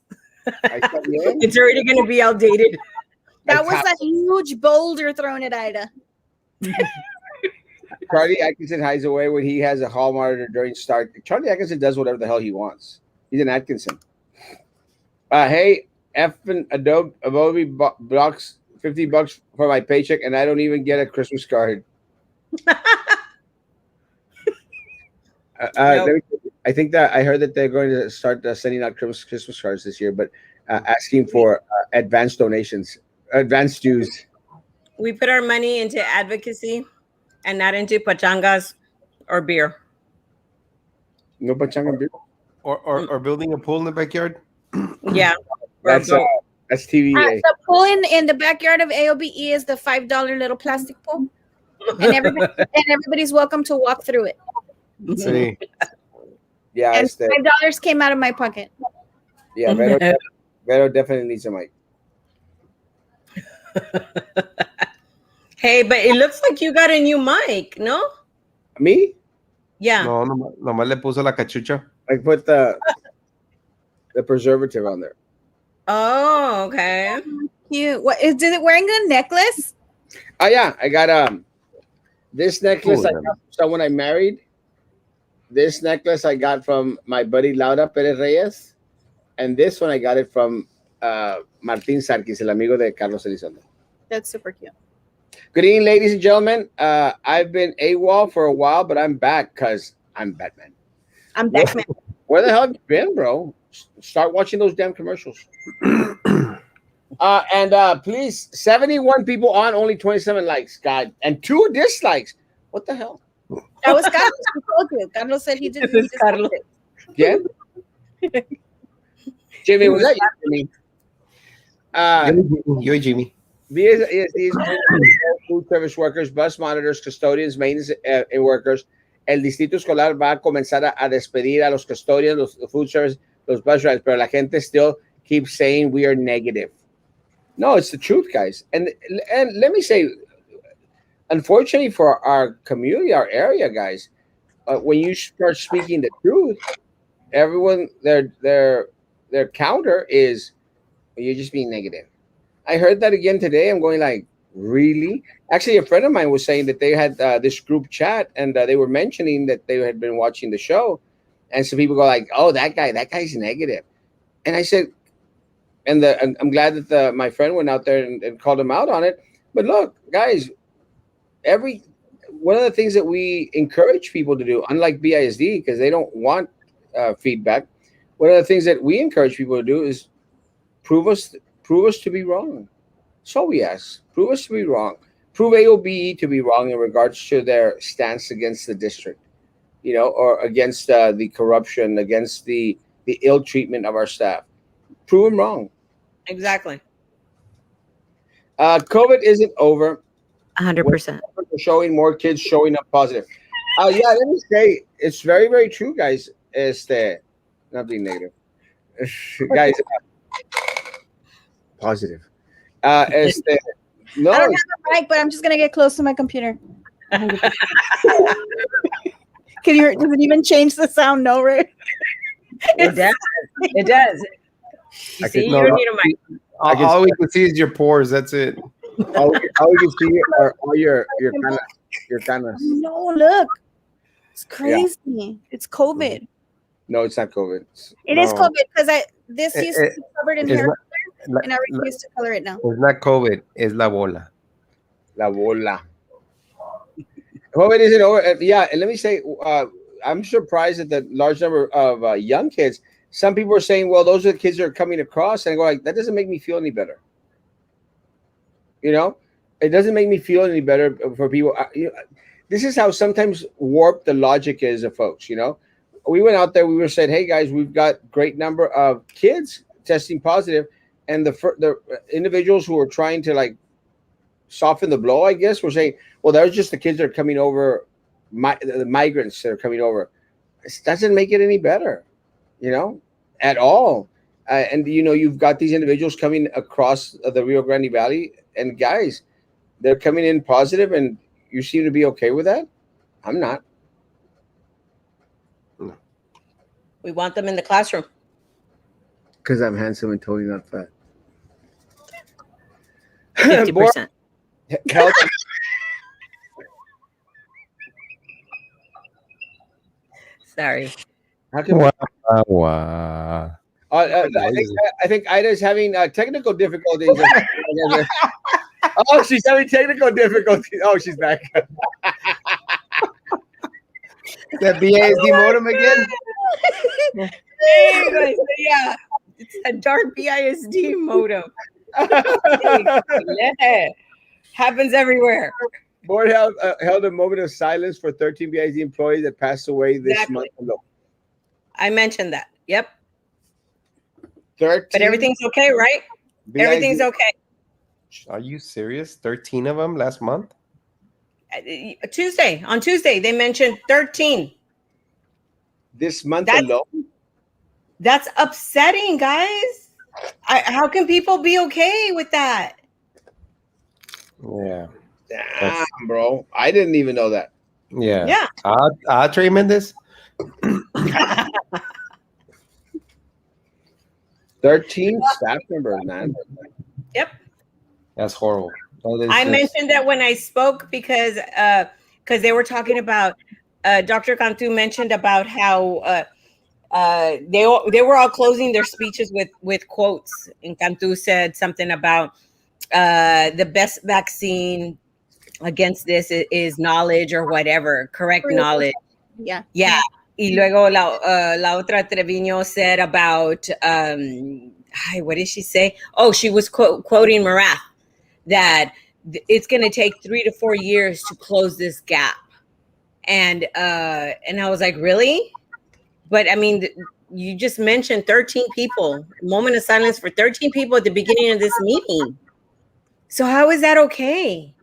Ahí está bien. It's already going to be outdated. That was a huge boulder thrown at Ida. Charlie Atkinson hides away when he has a hall monitor during start. Charlie Atkinson does whatever the hell he wants. He's an Atkinson. Hey, effing Adobe blocks $50 for my paycheck, and I don't even get a Christmas card. Nope. I think that I heard that they're going to start sending out Christmas cards this year, but asking for advanced donations, advanced dues. We put our money into advocacy and not into pachangas or beer. No pachanga beer. Or building a pool in the backyard. Yeah. Or That's that's TVA. The pool in the backyard of AOBE is the $5 little plastic pool, and everybody's welcome to walk through it. See, Yeah, And it's the, $5 came out of my pocket. yeah. Vero definitely needs a mic. Hey, but it looks like you got a new mic, no? Me? Yeah. no, nomás le puso la cachucha. I put the preservative on there. Oh, okay. Cute. What is it wearing a necklace? Oh yeah, I got this necklace Cool, I man. got from someone I married. This necklace I got from my buddy Laura Perez Reyes, and this one I got it from Martín Sarkis, el amigo de Carlos Elizondo. That's super cute. Good evening, ladies and gentlemen. I've been AWOL for a while, but I'm back because I'm Batman. I'm Batman. Where the hell have you been, bro? Start watching those damn commercials. And please, 71 people on, only 27 likes, God, and 2 dislikes. What the hell? That was Carlos who told you. Carlos said he didn't. This is Carlos. Yeah. Jimmy, was that you, Jimmy? Yo, Jimmy. These food service workers, bus monitors, custodians, maintenance workers. El distrito escolar va a comenzar a despedir a los custodians, los food service, los bus drivers, pero la gente still keeps saying we are negative. No, it's the truth, guys. And let me say, unfortunately for our community, our area, guys, when you start speaking the truth, everyone their counter is you're just being negative. I heard that again today. I'm going like, really? Actually, a friend of mine was saying that they had this group chat, and they were mentioning that they had been watching the show, and some people go like, "Oh, that guy's negative," and I said, and I'm glad that my friend went out there and called him out on it. But look, guys, one of the things that we encourage people to do, unlike BISD, because they don't want feedback, one of the things that we encourage people to do is prove us to be wrong. So we ask, prove us to be wrong. Prove AOBE to be wrong in regards to their stance against the district, or against the corruption, against the ill treatment of our staff. Prove them wrong. Exactly. COVID isn't over. 100%. We're showing more kids showing up positive. Yeah, let me say, it's very, very true, guys. Not being negative. Guys, positive. No, I don't have a mic, but I'm just gonna get close to my computer. Can you hear? Does it even change the sound? No, right? It does. It does. You see, you don't need a mic. All we can see is your pores. That's it. all we can see are all your kind of. No, look, it's crazy. It's COVID. No, it's not COVID. It is COVID because this used to be covered in hair color, and I refuse to color it now. It's not COVID. It's la bola. La bola. COVID isn't over. Yeah, and let me say, I'm surprised at the large number of young kids. Some people are saying, well, those are the kids that are coming across, and I go like, that doesn't make me feel any better. It doesn't make me feel any better for people. This is how sometimes warped the logic is of folks. We went out there. We were saying, hey guys, we've got great number of kids testing positive, and the individuals who are trying to like soften the blow, I guess, were saying, well, that was just the kids that are coming over, the migrants that are coming over. It doesn't make it any better, at all. And you've got these individuals coming across the Rio Grande Valley, and guys, they're coming in positive, and you seem to be okay with that. I'm not. We want them in the classroom. Because I'm handsome and totally not fat. 50%. Health. Sorry. How can Wow. I think Ida is having technical difficulties. Oh, she's having technical difficulties. Oh, she's back. That BASD modem again? Anyways, yeah, it's a dark BISD modem. Yeah, happens everywhere. Board held a moment of silence for 13 BIZ employees that passed away this Exactly. month alone. I mentioned that. Yep. 13 But everything's okay, right? BIZ. Everything's okay. Are you serious? 13 of them last month? On Tuesday, they mentioned 13. This month That's alone. that's upsetting, guys. How can people be okay with that? Yeah. Damn, bro. I didn't even know that. Yeah. Yeah. Trey Mendes? 13 staff members, man. Yep. That's horrible. That is I just, mentioned that when I spoke because they were talking about Dr. Cantu mentioned about how they were all closing their speeches with quotes, and Cantu said something about the best vaccine against this is knowledge or whatever, correct knowledge. Yeah. Yeah. Y luego la otra Treviño said about what did she say? Oh, she was quoting Marath that it's going to take 3 to 4 years to close this gap. And I was like, really? But I mean, you just mentioned 13 people, moment of silence for 13 people at the beginning of this meeting. So how is that okay?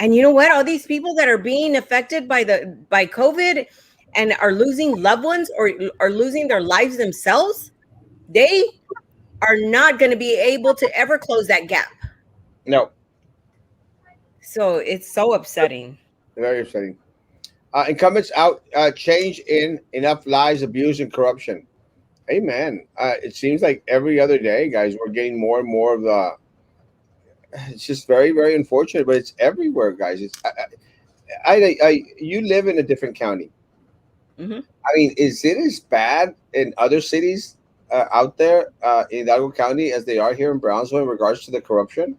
And you know what? All these people that are being affected by COVID and are losing loved ones or are losing their lives themselves, they are not going to be able to ever close that gap. No, So it's so upsetting. very upsetting. Incumbents out change in enough lies, abuse, and corruption. Amen. It seems like every other day, guys, we're getting more and more of the. It's just very, very unfortunate, but it's everywhere, guys. It's you live in a different county. Mm-hmm. I mean, is it as bad in other cities out there in Hidalgo County as they are here in Brownsville in regards to the corruption?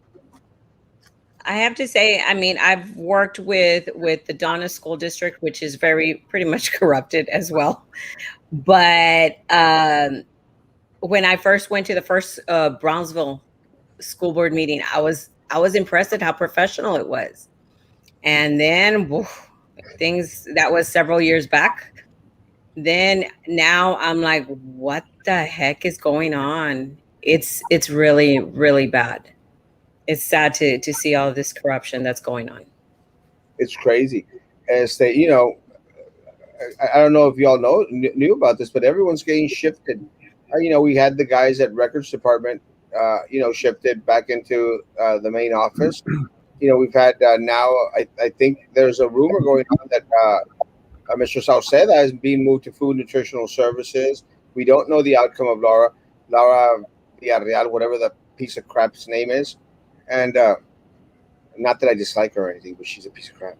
I have to say, I mean, I've worked with the Donna School District, which is pretty much corrupted as well. But when I first went to the first Brownsville school board meeting, I was impressed at how professional it was. And then things that was several years back. Then now I'm like, what the heck is going on? It's really, really bad. It's sad to see all this corruption that's going on. It's crazy. As they, I don't know if y'all knew about this, but everyone's getting shifted. We had the guys at records department, shifted back into the main office. We've had now. I think there's a rumor going on that Mr. Sauceda is being moved to food nutritional services. We don't know the outcome of Laura Villarreal, whatever the piece of crap's name is, and not that I dislike her or anything, but she's a piece of crap.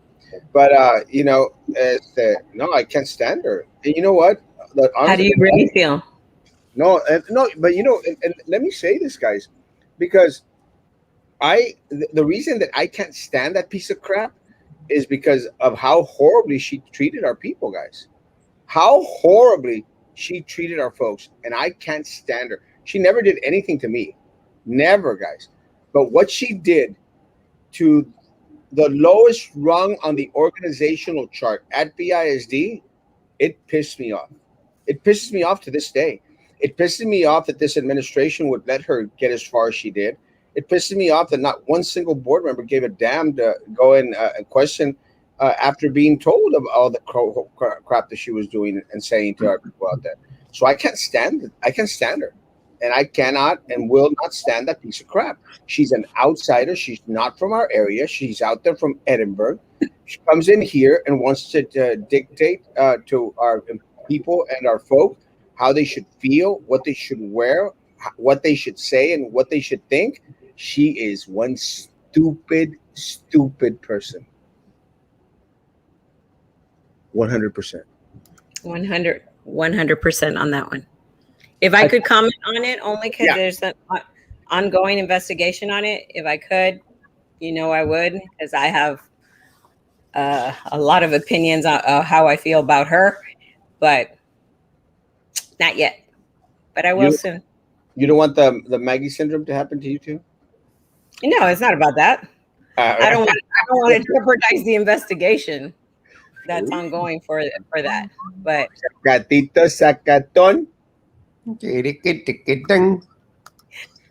But no, I can't stand her. And you know what? How do you really feel? No, but and let me say this, guys, because the reason that I can't stand that piece of crap is because of how horribly she treated our people, guys. How horribly she treated our folks, and I can't stand her. She never did anything to me, never, guys. But what she did to the lowest rung on the organizational chart at BISD, it pissed me off. It pisses me off to this day. It pisses me off that this administration would let her get as far as she did. It pisses me off that not one single board member gave a damn to go in and question after being told of all the crap that she was doing and saying to our people out there. So I can't stand it. I can't stand her. And I cannot and will not stand that piece of crap. She's an outsider. She's not from our area. She's out there from Edinburgh. She comes in here and wants to dictate to our people and our folk how they should feel, what they should wear, what they should say, and what they should think. She is one stupid person. 100%. 100% on that one. If I could comment on it, only because there's an ongoing investigation on it. If I could, I would, because I have a lot of opinions on how I feel about her, but not yet. But I will You soon. you don't want the Maggie syndrome to happen to you too? No, it's not about that. I don't Uh, want. I don't want to jeopardize the investigation that's ongoing for that. But Gatito sacaton.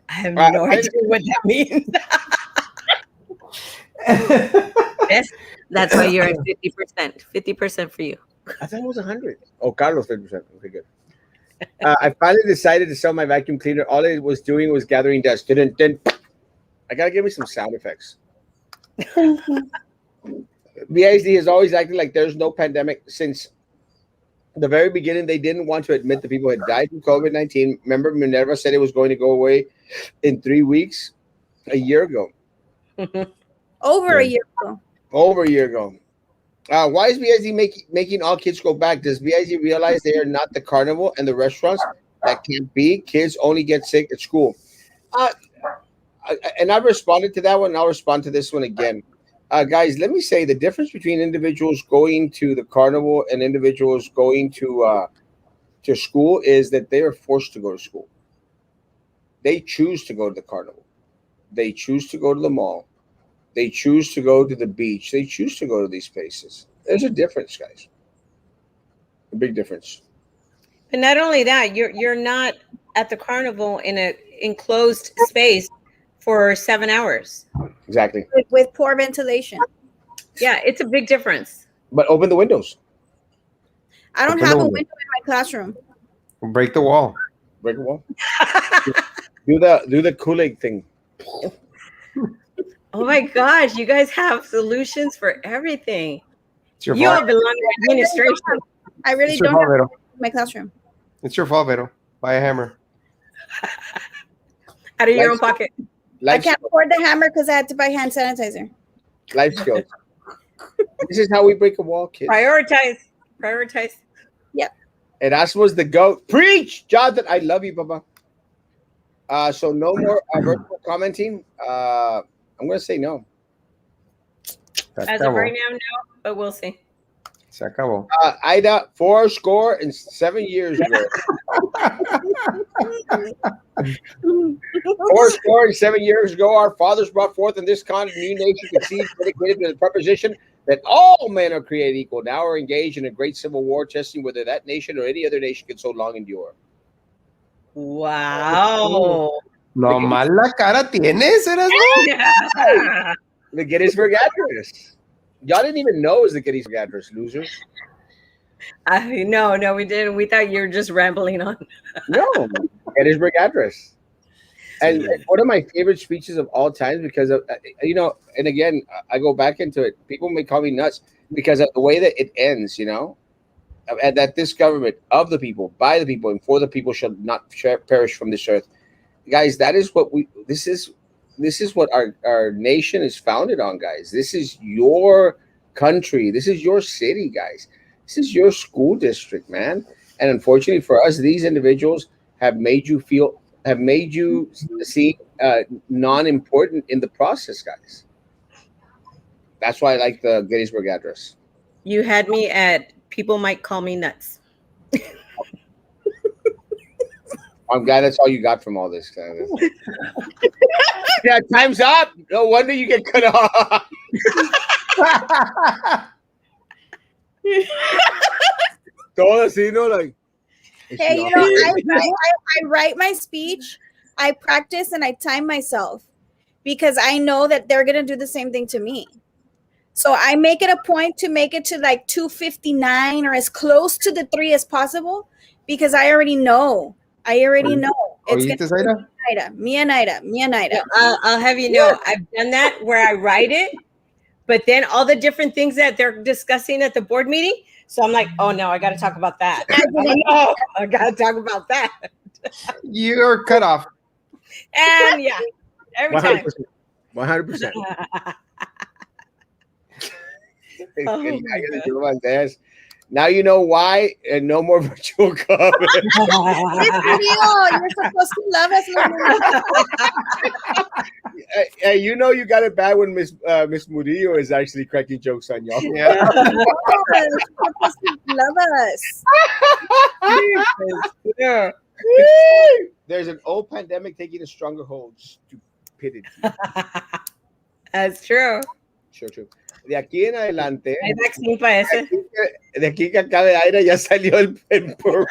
I have Uh, no I, idea what that means. Yes, that's why you're at 50%. 50% for you. I thought it was 100. Oh, Carlos 50%. Okay, good. I finally decided to sell my vacuum cleaner. All it was doing was gathering dust. Didn't. I gotta give me some sound effects. BISD has always acted like there's no pandemic since the very beginning. They didn't want to admit that people had died from COVID-19. Remember, Minerva said it was going to go away in 3 weeks a year ago. Over a year ago. Over a year ago. Why is BIZ making all kids go back? Does BIZ realize they are not the carnival and the restaurants? That can't be. Kids only get sick at school. Uh, and I've responded to that one, and I'll respond to this one again. Guys, let me say the difference between individuals going to the carnival and individuals going to school is that they are forced to go to school. They choose to go to the carnival. They choose to go to the mall. They choose to go to the beach. They choose to go to these places. There's a difference, guys. A big difference. But not only that, you're not at the carnival in a enclosed space for 7 hours. Exactly. With poor ventilation. Yeah, it's a big difference. But open the windows. I don't Open have the a window. window in my classroom. Break the wall. Break a wall. Do the Kool-Aid thing. Oh my gosh, you guys have solutions for everything. It's your You fault. all belong in administration. I really It's your don't fault, have Vero. in my classroom. It's your fault, Vero. Buy a hammer. Out of your own Life- pocket. I Life, can't afford the hammer because I had to buy hand sanitizer. life skills. This is how we break a wall, kids. Prioritize. Erasmo's the GOAT. Preach, Jonathan. I love you, Papa. So no more virtual commenting. I'm gonna say no. Se As of acabó. right now, no, but we'll see. Se acabó. Ida, 4 score and 7 years ago. 4 score and 7 years ago, our fathers brought forth in this continent new nation conceived, dedicated to the proposition that all men are created equal. Now are engaged in a great civil war, testing whether that nation or any other nation can so long endure. Wow. No más la cara tienes, Erasmo. The Gettysburg Address. Y'all didn't even know it was the Gettysburg Address, losers. No, we didn't. We thought you were just rambling on. No, Gettysburg Address. And one of my favorite speeches of all time because of, and again, I go back into it. People may call me nuts because of the way that it ends, and that this government of the people, by the people, and for the people shall not perish from this earth. Guys, that is what this is what our nation is founded on, guys. This is your country. This is your city, guys. This is your school district, man. And unfortunately for us, these individuals have made you see non-important in the process, guys. That's why I like the Gettysburg Address. You had me at people might call me nuts. I'm glad that's all you got from all this. Yeah, time's up. No wonder you get cut off. Todo así, no, like. Hey, I write my speech, I practice, and I time myself because I know that they're gonna do the same thing to me. So I make it a point to make it to like 2:59 or as close to the 3 as possible because I already know. It's ¿Oíste, gonna Zaira? me and Ida. I'll have you know, I've done that where I write it, but then all the different things that they're discussing at the board meeting. So I'm like, oh no, I got to talk about that. I got to talk about that. You're cut off. And yeah, every 100%. time. 100%. Oh my God. Now you know why, and no more virtual comment. Miss Murillo, you're supposed to love us, Miss Murillo. Hey, you know you got it bad when Miss Murillo is actually cracking jokes on y'all. Yeah. You're supposed to love us. Yeah. There's an old pandemic taking a stronger hold. Stupidity. That's true. Sure, true. De aquí en adelante, Hay vaccine para ese. de aquí que acabe aire, ya salió el purple.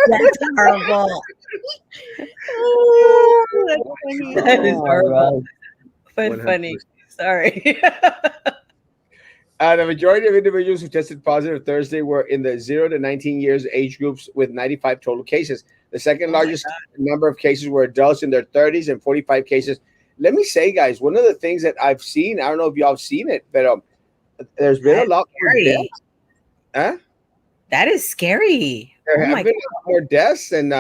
That's horrible. Oh, that's funny. That is Oh, my horrible. God. But funny. Sorry. The majority of individuals who tested positive Thursday were in the 0 to 19 years age groups with 95 total cases. The second largest number of cases were adults in their 30s and 45 cases. Let me say, guys, one of the things that I've seen, I don't know if y'all have seen it, but there's been a lot more Scary. deaths. Huh? That is scary. There Oh have my been a lot more deaths than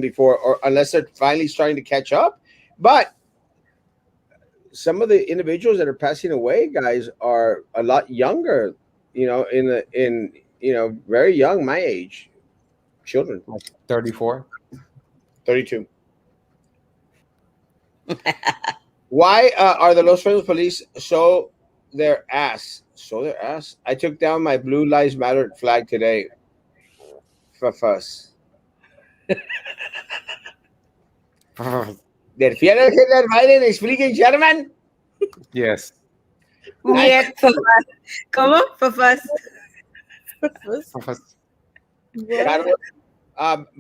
before, or unless they're finally starting to catch up. But some of the individuals that are passing away, guys, are a lot younger. You know, in very young, my age, children, 34. 32. Why are the Los Angeles police show their ass? Show their ass. I took down my Blue Lives Matter flag today. Fuss. Der Führer Hitler Biden is speaking German. Yes. Niet vervast. ¿Cómo? Vervast.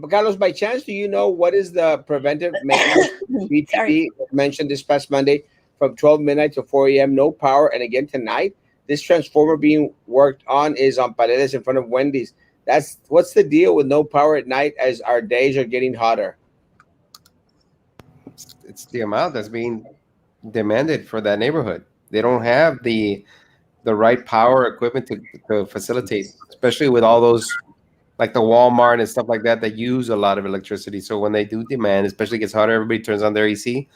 Carlos, by chance, do you know what is the preventive maintenance BTD mentioned this past Monday from 12 midnight to 4 a.m. No power, and again tonight. This transformer being worked on is on Paredes in front of Wendy's. What's the deal with no power at night as our days are getting hotter? It's the amount that's being demanded for that neighborhood. They don't have the right power equipment to facilitate, especially with all those like the Walmart and stuff like that use a lot of electricity. So when they do demand, especially gets hotter, everybody turns on their AC.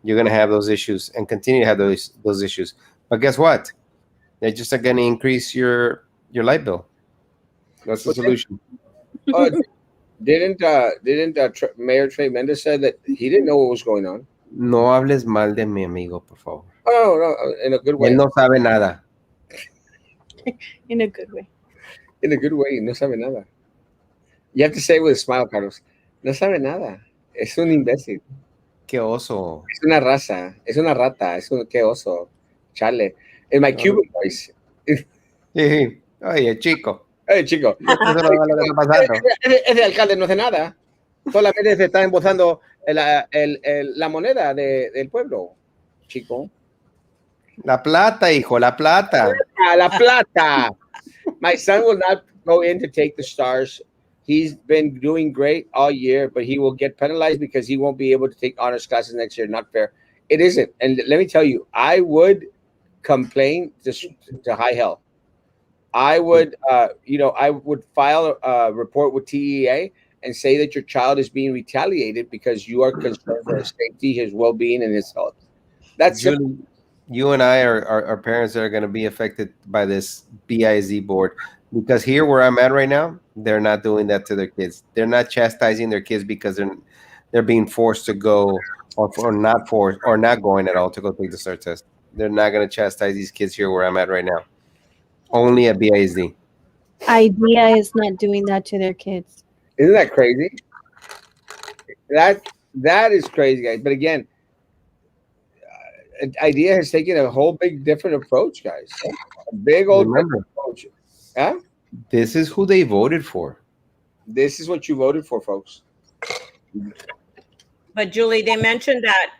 You're gonna have those issues and continue to have those issues. But guess what? They just are gonna increase your light bill. That's the solution. Didn't Mayor Trey Mendez said that he didn't know what was going on? No hables mal de mi amigo, por favor. Oh, no, in a good way. Él no sabe nada. In a good way. In a good way, no sabe nada. You have to say it with a smile, Carlos. No sabe nada. Es un imbécil. Qué oso. Es una raza. Es una rata. Qué oso. Chale. In my Cuban voice. Oye, chico. Hey, chico. Ese alcalde no hace nada. Solamente se está embozando la moneda del pueblo. Chico. La plata, hijo, la plata. La plata. My son will not go in to take the stars. He's been doing great all year, but he will get penalized because he won't be able to take honors classes next year. Not fair. It isn't. And let me tell you, I would complain to high hell. I would, I would file a report with TEA and say that your child is being retaliated because you are concerned for his safety, his well-being, and his health. That's Julie, you and I are parents that are going to be affected by this BIZ board, because here where I'm at right now, they're not doing that to their kids. They're not chastising their kids because they're being forced to go or not forced or not going at all to go take the SIR test. They're not going to chastise these kids here where I'm at right now. Only at BISD. IDEA is not doing that to their kids. Isn't that crazy? That is crazy, guys. But again, IDEA has taken a whole big different approach, guys. A big old approach. Huh? This is who they voted for. This is what you voted for, folks. But Julie, they mentioned that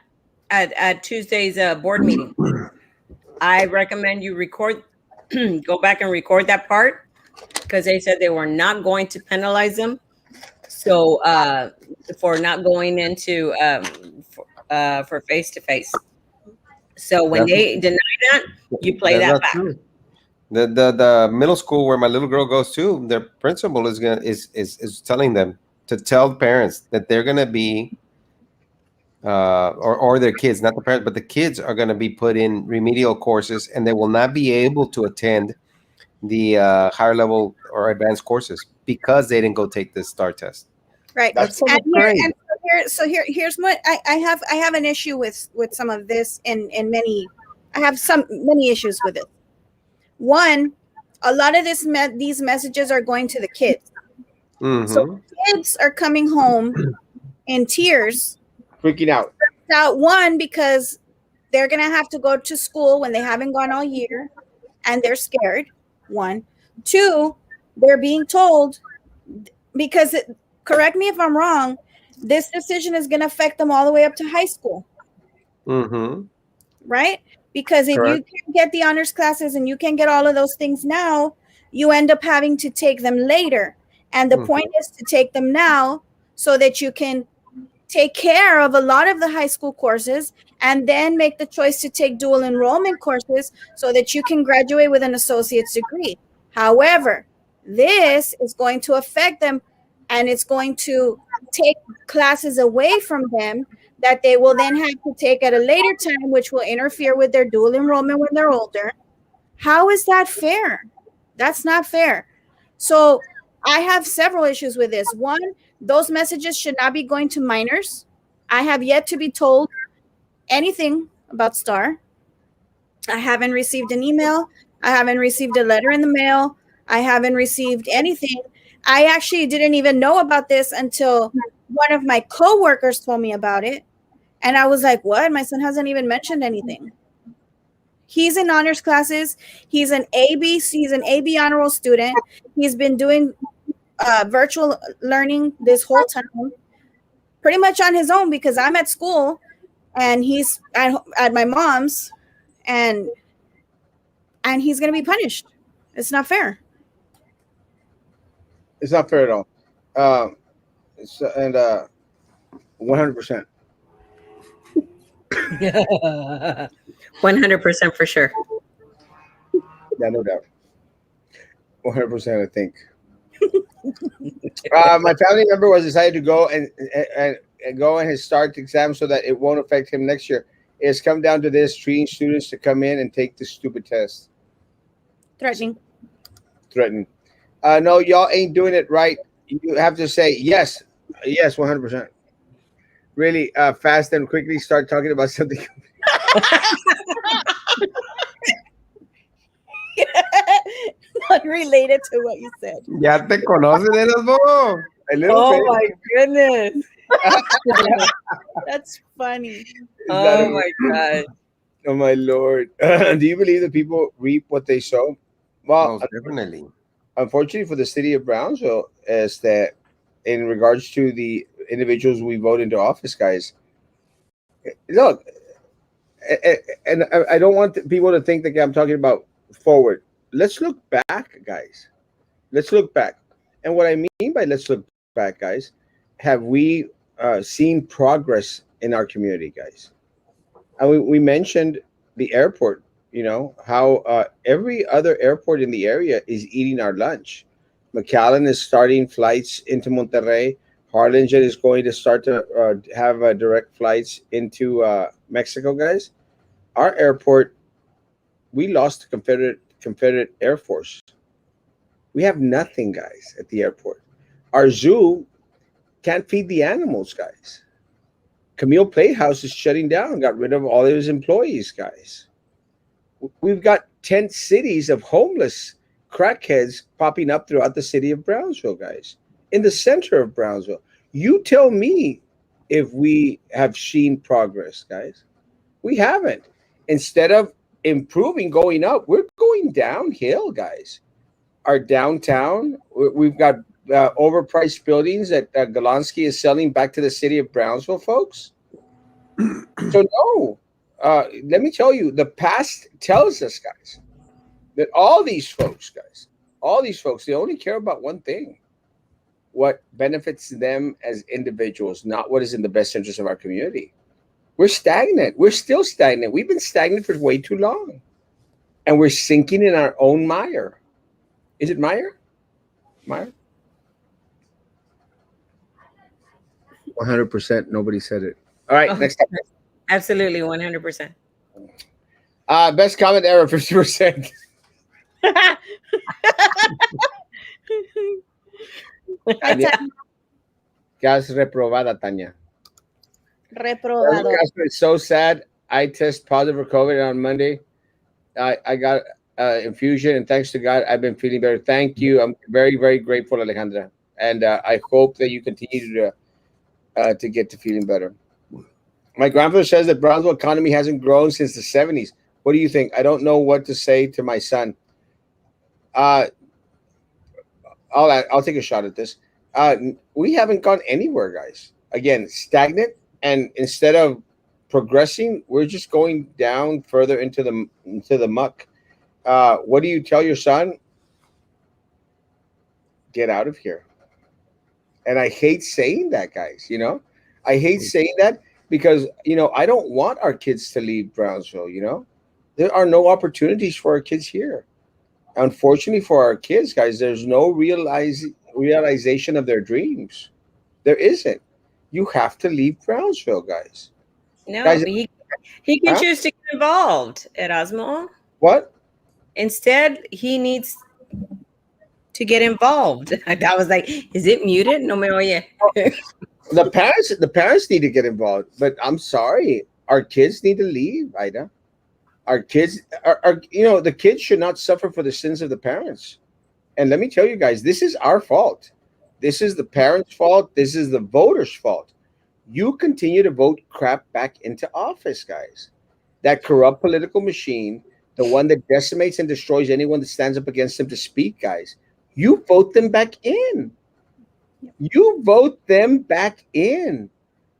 at Tuesday's board meeting. I recommend you go back and record that part, because they said they were not going to penalize them. So for not going into for face-to-face. So when they deny that, you play that back. True. The middle school where my little girl goes to, their principal is telling them to tell parents that they're gonna be or their kids, not the parents, but the kids are going to be put in remedial courses, and they will not be able to attend the higher level or advanced courses because they didn't go take the STAR test. Right. That's And great. here's what I have an issue with some of this in many. I have many issues with it. One, a lot of these messages are going to the kids. So Mm-hmm. kids are coming home in tears. freaking out. Now, one, because they're gonna have to go to school when they haven't gone all year, and they're scared. One, two, they're being told because correct me if I'm wrong. This decision is gonna affect them all the way up to high school, Mm-hmm. right? Because if you Correct. can get the honors classes and you can get all of those things now, you end up having to take them later. And the point Mm-hmm. is to take them now so that you can take care of a lot of the high school courses and then make the choice to take dual enrollment courses so that you can graduate with an associate's degree. However, this is going to affect them and it's going to take classes away from them that they will then have to take at a later time, which will interfere with their dual enrollment when they're older. How is that fair? That's not fair. So I have several issues with this. One, those messages should not be going to minors. I have yet to be told anything about STAR. I haven't received an email. I haven't received a letter in the mail. I haven't received anything. I actually didn't even know about this until one of my coworkers told me about it. And I was like, what? My son hasn't even mentioned anything. He's in honors classes. He's an AB honor roll student. He's been doing virtual learning this whole time, pretty much on his own because I'm at school and he's at my mom's, and he's gonna be punished. It's not fair. It's not fair at all. Um, and 100%. 100% for sure. Yeah, no doubt. 100%. I think. My family member was decided to go and go in his start exam so that it won't affect him next year. It's come down to this: treating students to come in and take the stupid test. Threatening. Threatening. No, y'all ain't doing it right. You have to say yes, yes, 100%. Really fast and quickly start talking about something. Not related to what you said. Ya te conocen, Erasmo. A little Oh bit. my goodness. That's funny. Oh my God. Oh my lord! Do you believe that people reap what they sow? Well, Most definitely. unfortunately for the city of Brownsville, is that in regards to the individuals we vote into office, guys. Look, and I don't want people to think that I'm talking about forward. Let's look back, guys. Let's look back. And what I mean by let's look back, guys, have we seen progress in our community, guys? And we mentioned the airport, how every other airport in the area is eating our lunch. McAllen is starting flights into Monterrey. Harlingen is going to start to have direct flights into Mexico, guys. Our airport, we lost the Confederate Air Force. We have nothing, guys, at the airport. Our zoo can't feed the animals, guys. Camille Playhouse is shutting down, got rid of all of his employees, guys. We've got tent cities of homeless crackheads popping up throughout the city of Brownsville, guys, in the center of Brownsville. You tell me if we have seen progress, guys. We haven't. Instead of improving, going up, we're going downhill, guys. Our downtown, we've got overpriced buildings that Galansky is selling back to the city of Brownsville, folks. So, no, let me tell you, the past tells us, guys, that all these folks, they only care about one thing: what benefits them as individuals, not what is in the best interest of our community. We're stagnant. We're still stagnant. We've been stagnant for way too long. And we're sinking in our own mire. Is it mire? Mire? 100%. Nobody said it. All right, Oh, next up. absolutely, 100%. Best comment ever, 50%. Hi, Tanya, gas reprobada, Tanya. reprobado. Casper, it's so sad. I test positive for COVID on Monday. I got infusion, and thanks to God, I've been feeling better. Thank you. I'm very, very grateful, Alejandra, and I hope that you continue to get to feeling better. My grandfather says that Brownsville economy hasn't grown since the '70s. What do you think? I don't know what to say to my son. Uh, I'll take a shot at this. We haven't gone anywhere, guys. Again, stagnant, and instead of progressing, we're just going down further into the muck. What do you tell your son? Get out of here. And I hate saying that, guys. I hate saying that because I don't want our kids to leave Brownsville. There are no opportunities for our kids here. Unfortunately for our kids, guys, there's no realization of their dreams. There isn't. You have to leave Brownsville, guys. No, Guys, he can huh? choose to get involved, Erasmo. What? Instead, he needs to get involved. I was like, is it muted? No me oye. The parents need to get involved, but I'm sorry, our kids need to leave, Ida. Our kids are the kids should not suffer for the sins of the parents. And let me tell you guys, this is our fault. This is the parents' fault. This is the voters' fault. You continue to vote crap back into office, guys. That corrupt political machine, the one that decimates and destroys anyone that stands up against them to speak, guys. You vote them back in. You vote them back in.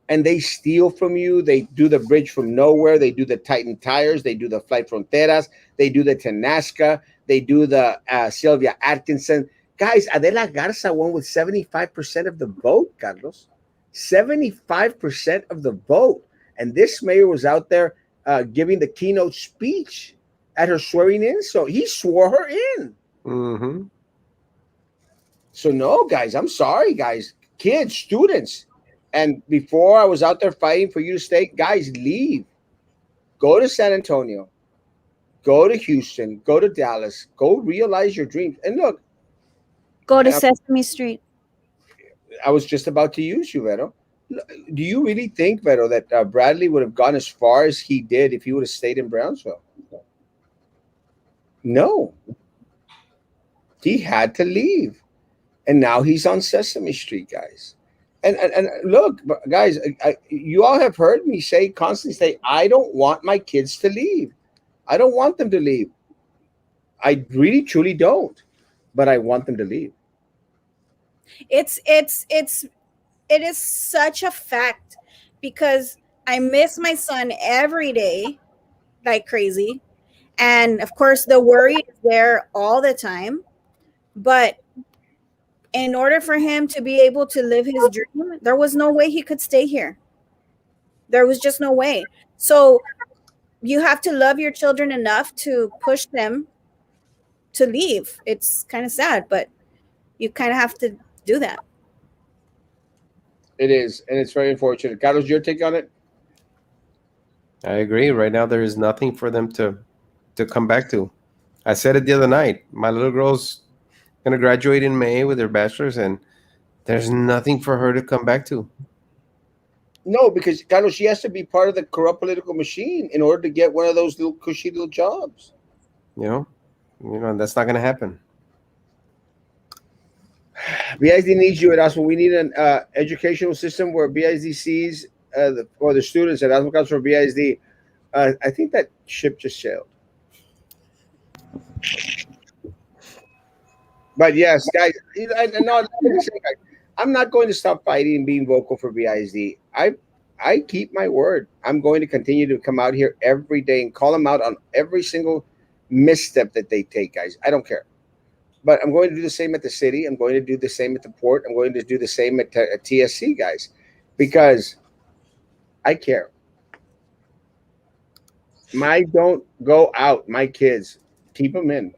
And they steal from you. They do the bridge from nowhere. They do the Titan tires. They do the Flight Fronteras. They do the Tenasca. They do the Sylvia Atkinson. Guys, Adela Garza won with 75% of the vote, Carlos. 75% of the vote. And this mayor was out there giving the keynote speech at her swearing in. So he swore her in. Mm-hmm. So no, guys, I'm sorry, guys, kids, students. And before I was out there fighting for you to stay, guys, leave. Go to San Antonio. Go to Houston. Go to Dallas. Go realize your dreams. And look, Go to and Sesame Street. I was just about to use you, Vero. Do you really think, Vero, that Bradley would have gone as far as he did if he would have stayed in Brownsville? No. He had to leave. And now he's on Sesame Street, guys. And look, guys, you all have heard me constantly say, I don't want my kids to leave. I don't want them to leave. I really, truly don't. But I want them to leave. It is such a fact because I miss my son every day like crazy. And of course, the worry is there all the time. But in order for him to be able to live his dream, there was no way he could stay here. There was just no way. So you have to love your children enough to push them to leave. It's kind of sad, but you kind of have to do that. It is. And it's very unfortunate. Carlos, your take on it? I agree. Right now, there is nothing for them to come back to. I said it the other night. My little girl's gonna graduate in May with her bachelor's, and there's nothing for her to come back to. No, because Carlos, she has to be part of the corrupt political machine in order to get one of those little cushy little jobs. And that's not gonna happen. BISD needs you, Erasmo. We need an educational system where BISD sees or the students, Erasmo comes from BISD. I think that ship just sailed. But yes, guys, I'm not going to stop fighting and being vocal for BISD. I keep my word. I'm going to continue to come out here every day and call them out on every single misstep that they take, guys. I don't care. But I'm going to do the same at the city. I'm going to do the same at the port. I'm going to do the same at TSC, guys, because I care. Don't go out. My kids, keep them in.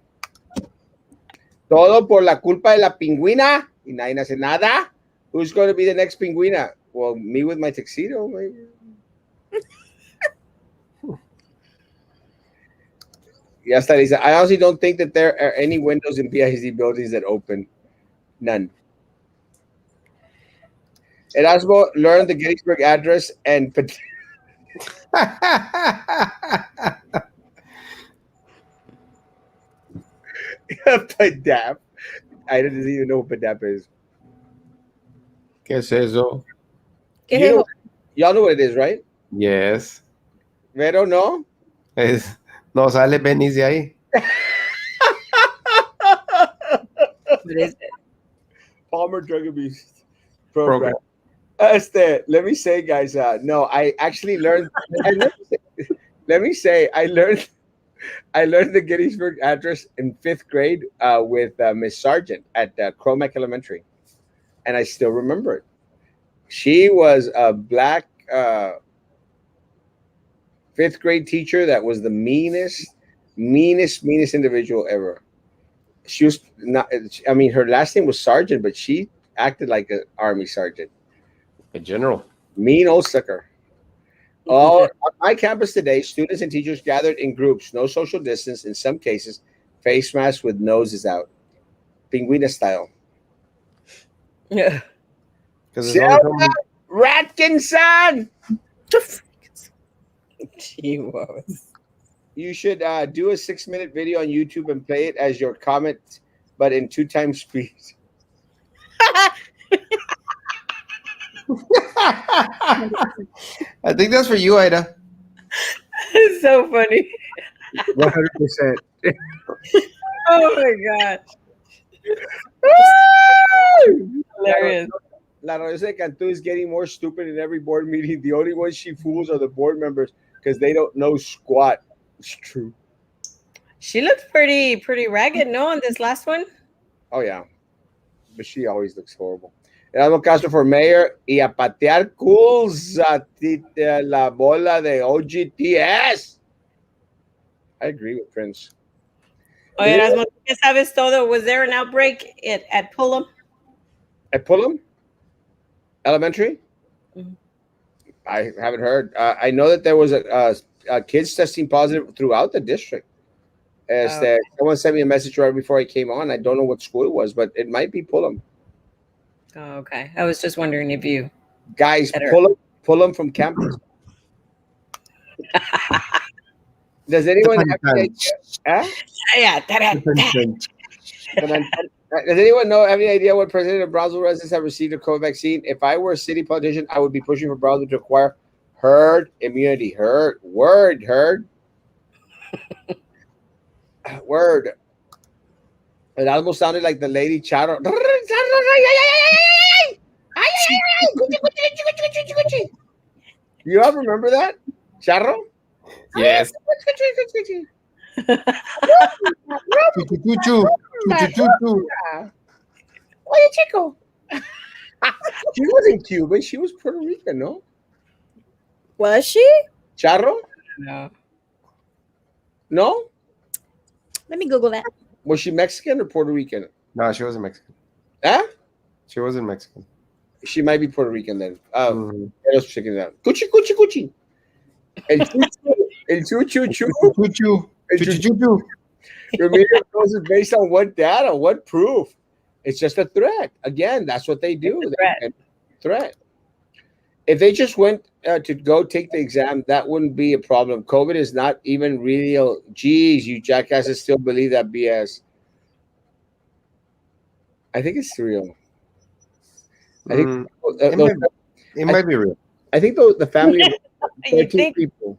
Todo por la culpa de la pingüina y nadie hace nada. Who's going to be the next pingüina? Well, me with my tuxedo, maybe. Yes, Lisa. I honestly don't think that there are any windows in PIC buildings that open. None. Erasmo learned the Gettysburg Address and PADAP. I didn't even know what PADAP is. ¿Qué es eso? ¿Qué You es know, eso? y'all know what it is, right? Yes. Vero, no? No sale Benis de ahí. What is it? Palmer Drug Abuse Program. Program. Let me say, guys. No, I actually learned. And let me say, I learned the Gettysburg Address in 5th grade with Miss Sargent at Cromack Elementary, and I still remember it. She was a black 5th grade teacher that was the meanest individual ever. She was not. I mean, her last name was Sargent, but she acted like an army sergeant. A general. Mean old sucker. All on my campus today, students and teachers gathered in groups, no social distance, in some cases, face masks with noses out, pinguina style. Yeah. Because there's only so many. Ratkinson, She was. you should do a 6-minute video on YouTube and play it as your comment, but in 2 times speed. I think that's for you, Ida. It's so funny. 100%. Oh my god. Hilarious. La Rosa de Cantú is getting more stupid in every board meeting. The only ones she fools are the board members because they don't know squat. It's true. She looked pretty ragged, no, on this last one. Oh, yeah. But she always looks horrible. Erasmo Castro for mayor y a patear cools a la bola de OGTS. I agree with Prince. Oh, Erasmo, ¿qué sabes todo? Was there an outbreak at Pullum? At Pullum Elementary? Mhm. I haven't heard. I know that there was a kids testing positive throughout the district. Someone sent me a message right before I came on. I don't know what school it was, but it might be Pullum. Oh, okay. I was just wondering if you Guys, pull them from campus. Does anyone have any idea? Huh? Yeah. Does anyone have any idea what percentage of Brownsville residents have received a COVID vaccine? If I were a city politician, I would be pushing for Brownsville to acquire herd immunity. Herd. Word. It almost sounded like the lady Charo. You all remember that? Charro? Yes. Chuchu. Oye, chico. She wasn't Cuban. She was Puerto Rican, no? Was she? Charro? No. No? Let me Google that. Was she Mexican or Puerto Rican? No, she wasn't Mexican. Huh? She wasn't Mexican. She might be Puerto Rican then. Mhm. I was checking it out. Cuchi. El chuchu. Chuchu. Remedial goes is based on what data, what proof? It's just a threat. Again, that's what they do. Threat. If they just went to go take the exam, that wouldn't be a problem. COVID is not even real. Geez, you jackasses still believe that BS. I think it's real. I think It might be real. I think the family of You 13 think? people.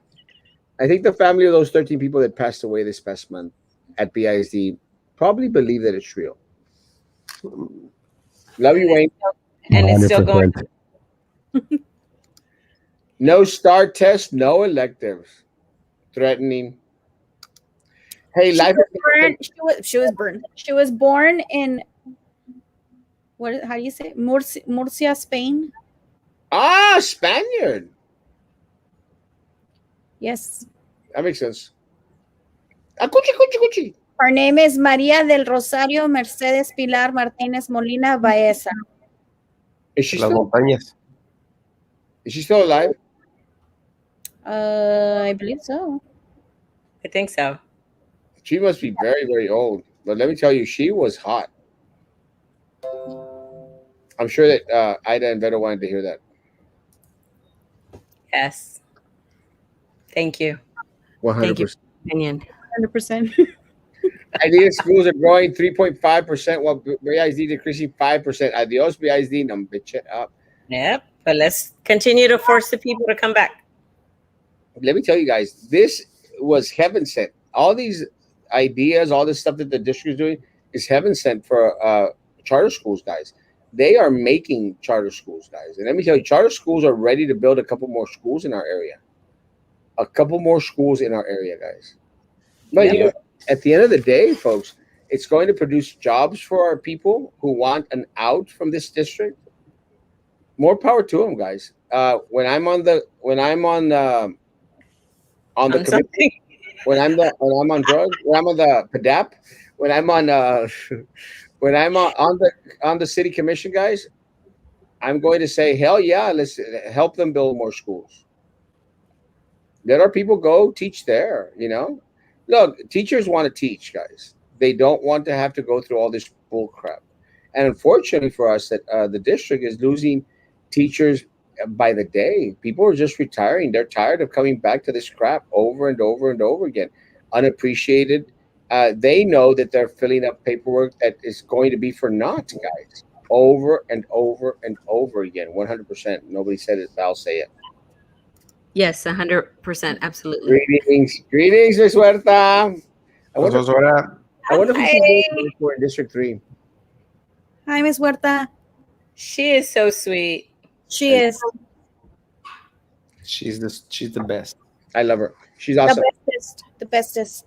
I think the family of those 13 people that passed away this past month at BISD probably believe that it's real. Love you, Wayne. And it's still going. No STAR test, no electives. Threatening. Hey, life. She was burned. She was born in how do you say it? Murcia, Spain. Ah, Spaniard. Yes. That makes sense. Cuchi. Her name is María del Rosario Mercedes Pilar Martínez Molina Baeza. Is she Las still alive? I believe so. I think so. She must be very, very old. But let me tell you, she was hot. I'm sure that Ida and Vero wanted to hear that. Yes. Thank you. Thank you 100%. for your opinion. 100%. Idea schools are growing 3.5%, while BISD decreasing 5%. Adios, BISD. Number up. Yep. But let's continue to force the people to come back. Let me tell you guys, this was heaven sent. All these ideas, all this stuff that the district is doing is heaven sent for charter schools, guys. They are making charter schools, guys. And let me tell you, charter schools are ready to build a couple more schools in our area. A couple more schools in our area, guys. But you know, at the end of the day, folks, it's going to produce jobs for our people who want an out from this district. More power to them, guys. When I'm on the committee, Something. when I'm on drugs, when I'm on the PDAP, when I'm on when I'm on the city commission, guys, I'm going to say, hell yeah, let's help them build more schools. Let our people go teach there. You know, look, teachers want to teach, guys. They don't want to have to go through all this bull crap. And unfortunately for us, that the district is losing teachers by the day. People are just retiring. They're tired of coming back to this crap over and over and over again, unappreciated. They know that they're filling up paperwork that is going to be for naught, guys, over and over and over again. 100%. Nobody said it, but I'll say it. Yes, 100%. Absolutely. Greetings, Miss Huerta. I wonder if we should Hi. go for in District 3. Hi, Miss Huerta. She is so sweet. She is She's the best. I love her. She's awesome. the bestest. The bestest.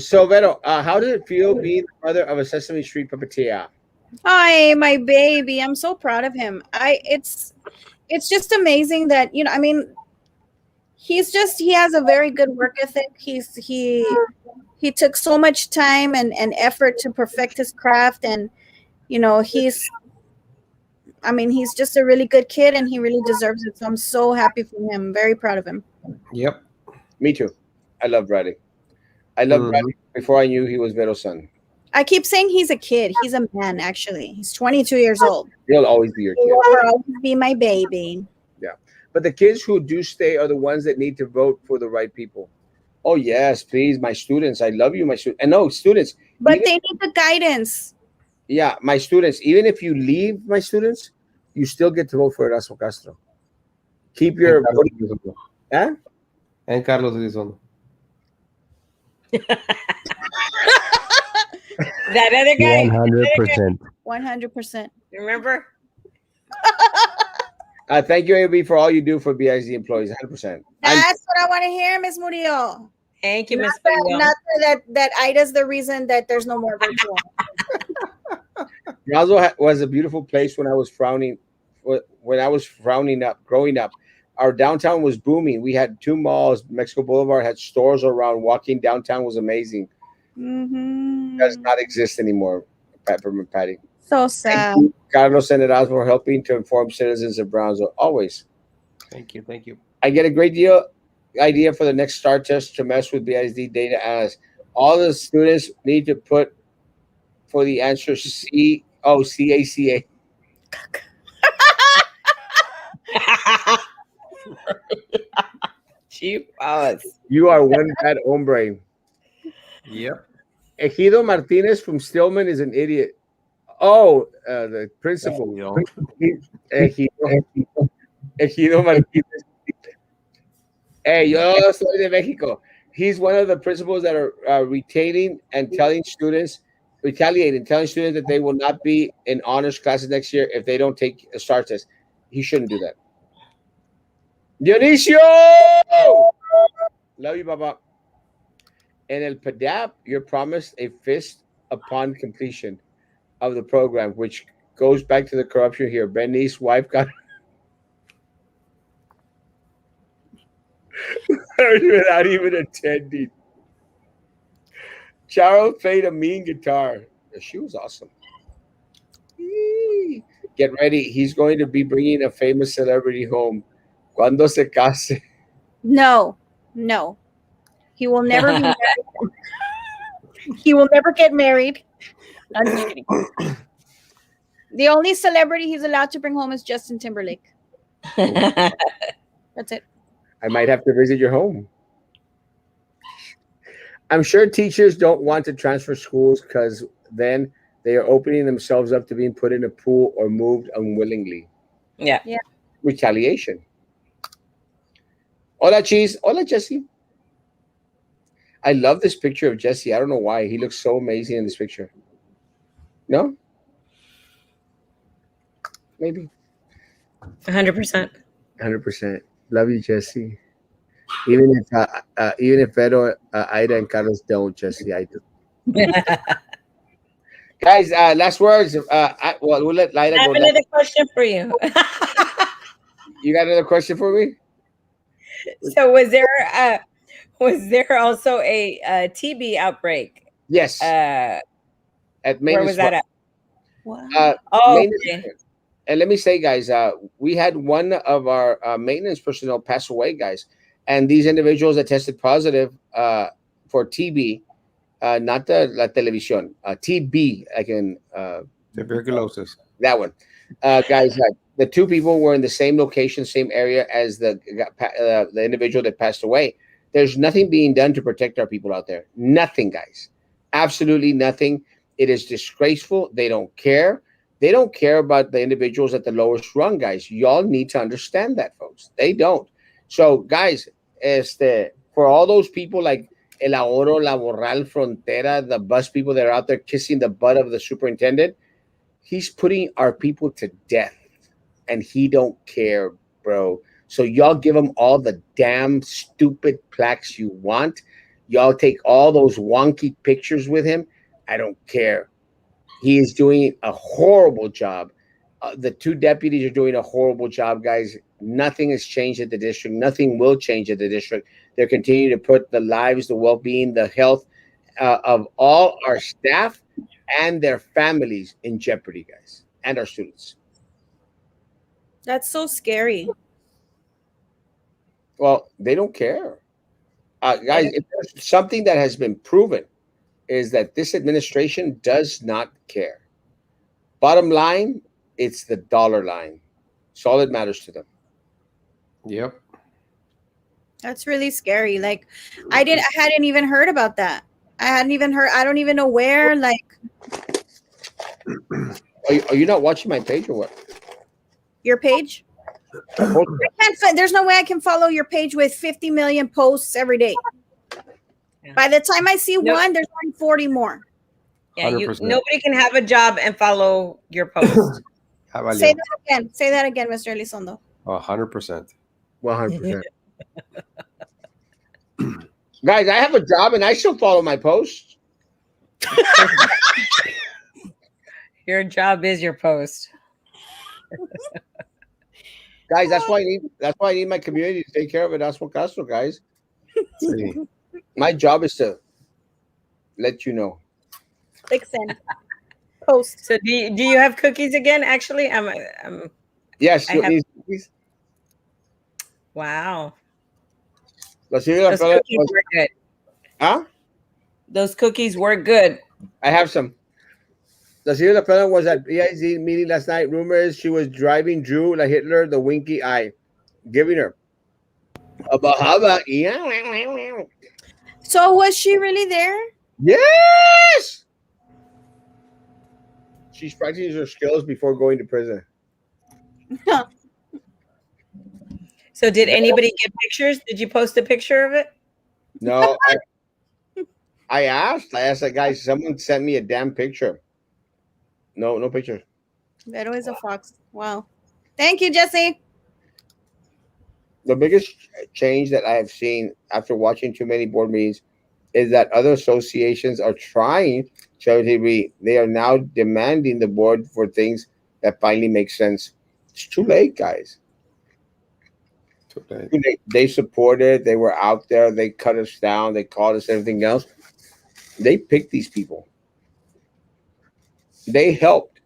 So Vero, how did it feel being the mother of a Sesame Street puppeteer? Hi, my baby. I'm so proud of him. It's just amazing that, I mean, he has a very good work ethic. He took so much time and effort to perfect his craft, and he's just a really good kid, and he really deserves it. So I'm so happy for him. Very proud of him. Yep. Me too. I love Bradley. I loved Bradley before I knew he was Vero's son. I keep saying he's a kid. He's a man, actually. He's 22 years old. He'll always be your He kid. will always be my baby. Yeah. But the kids who do stay are the ones that need to vote for the right people. Oh, yes, please, my students. I love you, my students. And no, students. But they need the guidance. Yeah, my students. Even if you leave, my students, you still get to vote for Erasmo Castro. Keep your... Huh? And Carlos Elizondo. That other guy. 100%. 100%. Remember? Thank you, AB, for all you do for BIZ employees. 100%. That's what I want to hear, Miss Murillo. Thank you, Miss Not that Ida's the reason that there's no more virtual. Roswell was a beautiful place when I was frowning up, growing up. Our downtown was booming. We had 2 malls. Mexico Boulevard had stores around. Walking downtown was amazing. Mm-hmm. Does not exist anymore, Peppermint Patty. So sad. Carlos and Erasmo are helping to inform citizens of Brownsville. Always. Thank you. I get a great idea for the next STAR test to mess with BISD data as all the students need to put for the answer CACA. Cheap us. You are one bad hombre. Yep. Ejido Martinez from Stillman is an idiot. Oh, the principal. Ejido Martinez. Hey, yo soy de Mexico. He's one of the principals that are retaliating and telling students that they will not be in honors classes next year if they don't take a STAR test. He shouldn't do that. Dionisio! Love you, Papa. In El PADAP, you're promised a fist upon completion of the program, which goes back to the corruption here. Benny's wife got without even attending. Charles played a mean guitar. She was awesome. Get ready. He's going to be bringing a famous celebrity home. Cuando se case. No. He will never be married. He will never get married. I'm just kidding. The only celebrity he's allowed to bring home is Justin Timberlake. That's it. I might have to visit your home. I'm sure teachers don't want to transfer schools because then they are opening themselves up to being put in a pool or moved unwillingly. Yeah. Yeah. Retaliation. Hola, Cheese. Hola, Jesse. I love this picture of Jesse. I don't know why. He looks so amazing in this picture. No? Maybe. 100%. 100%. Love you, Jesse. Even if Vero, Ida, and Carlos don't, Jesse, I do. Guys, last words. Well, we'll let I Lida have go last. another question for you. You got another question for me? So was there also a TB outbreak? Yes. Where At was maintenance. that at? What? Oh, Maintenance. okay. And let me say, guys, we had one of our maintenance personnel pass away, guys, and these individuals that tested positive for TB, not the la televisión, TB, like in Tuberculosis. that one, guys. The two people were in the same location, same area as the individual that passed away. There's nothing being done to protect our people out there. Nothing, guys. Absolutely nothing. It is disgraceful. They don't care. They don't care about the individuals at the lowest rung, guys. Y'all need to understand that, folks. They don't. So, guys, for all those people like El Ahorro, La Borral, Frontera, the bus people that are out there kissing the butt of the superintendent, he's putting our people to death, and he don't care, bro. So y'all give him all the damn stupid plaques you want. Y'all take all those wonky pictures with him. I don't care. He is doing a horrible job. The two deputies are doing a horrible job, guys. Nothing has changed at the district. Nothing will change at the district. They're continuing to put the lives, the well-being, the health of all our staff and their families in jeopardy, guys, and our students. That's so scary. Well, they don't care. Guys, if there's something that has been proven is that this administration does not care. Bottom line, it's the dollar line. It's all that matters to them. Yep. That's really scary. Like I hadn't even heard about that. I hadn't even heard. I don't even know where. Like Are you not watching my page or what? your page. There's no way I can follow your page with 50 million posts every day. Yeah. By the time I see one, there's like 40 more. Yeah, 100%. nobody can have a job and follow your post. Say that again. Say that again, Mr. Elizondo. 100%. 100%. Guys, I have a job and I still follow my posts. Your job is your post. Guys, that's why I need my community to take care of Erasmo Castro, guys. See. My job is to let you know. Click send. Post. So do you have cookies again? Actually, Yes, I have- please. Wow. Those Those cookies were good. Huh? Those cookies were good. I have some. The señora Fela was at EIZ meeting last night. Rumor is she was driving Drew like Hitler, the winky eye, giving her a bahaba. So was she really there? Yes! She's practicing her skills before going to prison. So did anybody get pictures? Did you post a picture of it? No, I asked that guy, someone sent me a damn picture. No picture. Vero is a fox. Wow. Thank you, Jesse. The biggest change that I have seen after watching too many board meetings is that other associations are trying to they are now demanding the board for things that finally make sense. It's too late, guys. Too late. They supported, they were out there, they cut us down, they called us everything else. They picked these people. They helped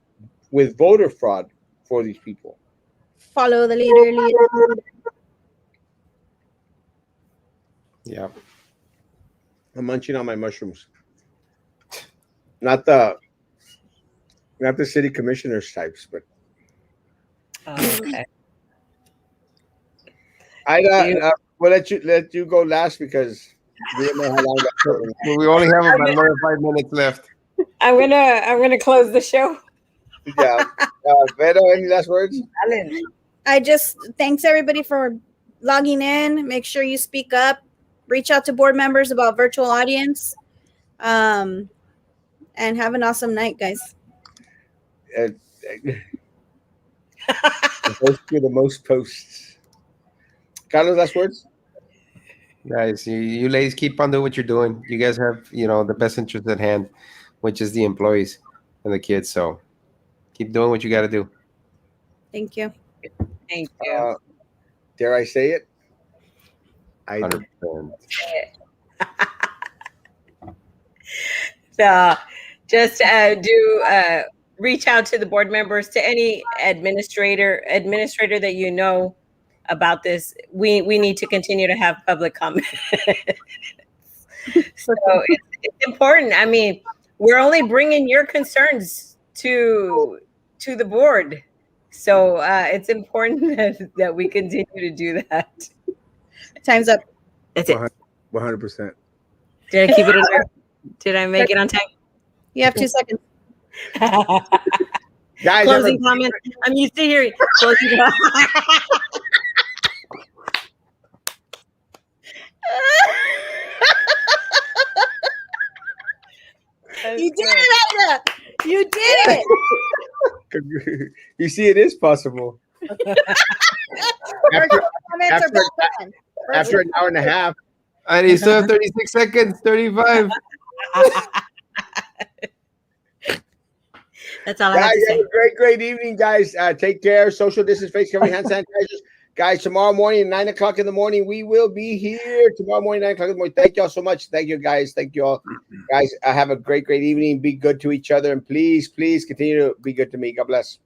with voter fraud for these people. Follow the leader. Yep. I'm munching on my mushrooms. Not the city commissioners types, but Oh, okay. I You- will let you go last because we don't know how long that. We only have about another 5 minutes left. I'm gonna close the show. Yeah. Vero, any last words? Alan. I just thanks everybody for logging in. Make sure you speak up. Reach out to board members about virtual audience. And have an awesome night, guys. Uh, the host with the most posts. Carlos, last words? Guys, you ladies keep on doing what you're doing. You guys have, the best interest at hand, which is the employees and the kids. So keep doing what you got to do. Thank you. Thank you. Dare I say it? I 100%. So just do reach out to the board members, to any administrator that you know about this. We need to continue to have public comment. So it's important. I mean, we're only bringing your concerns to the board. So it's important that we continue to do that. Time's up. That's it. 100%. Did I keep it in there? Did I make it on time? You have 2 seconds. Guys, Closing comment. I'm used to hearing closing comment. You did it, Ida. You did it. You see, it is possible. after, Comments are back on. after an hour and a half. And you still have 36 seconds, 35. That's all I have Guys, to say. have a great evening, guys. Take care. Social distance, face covering, hand sanitizers. Guys, tomorrow morning, 9 o'clock in the morning, we will be here. Tomorrow morning, 9 o'clock in the morning. Thank y'all so much. Thank you, guys. Thank you all. Guys, have a great evening. Be good to each other. And please continue to be good to me. God bless.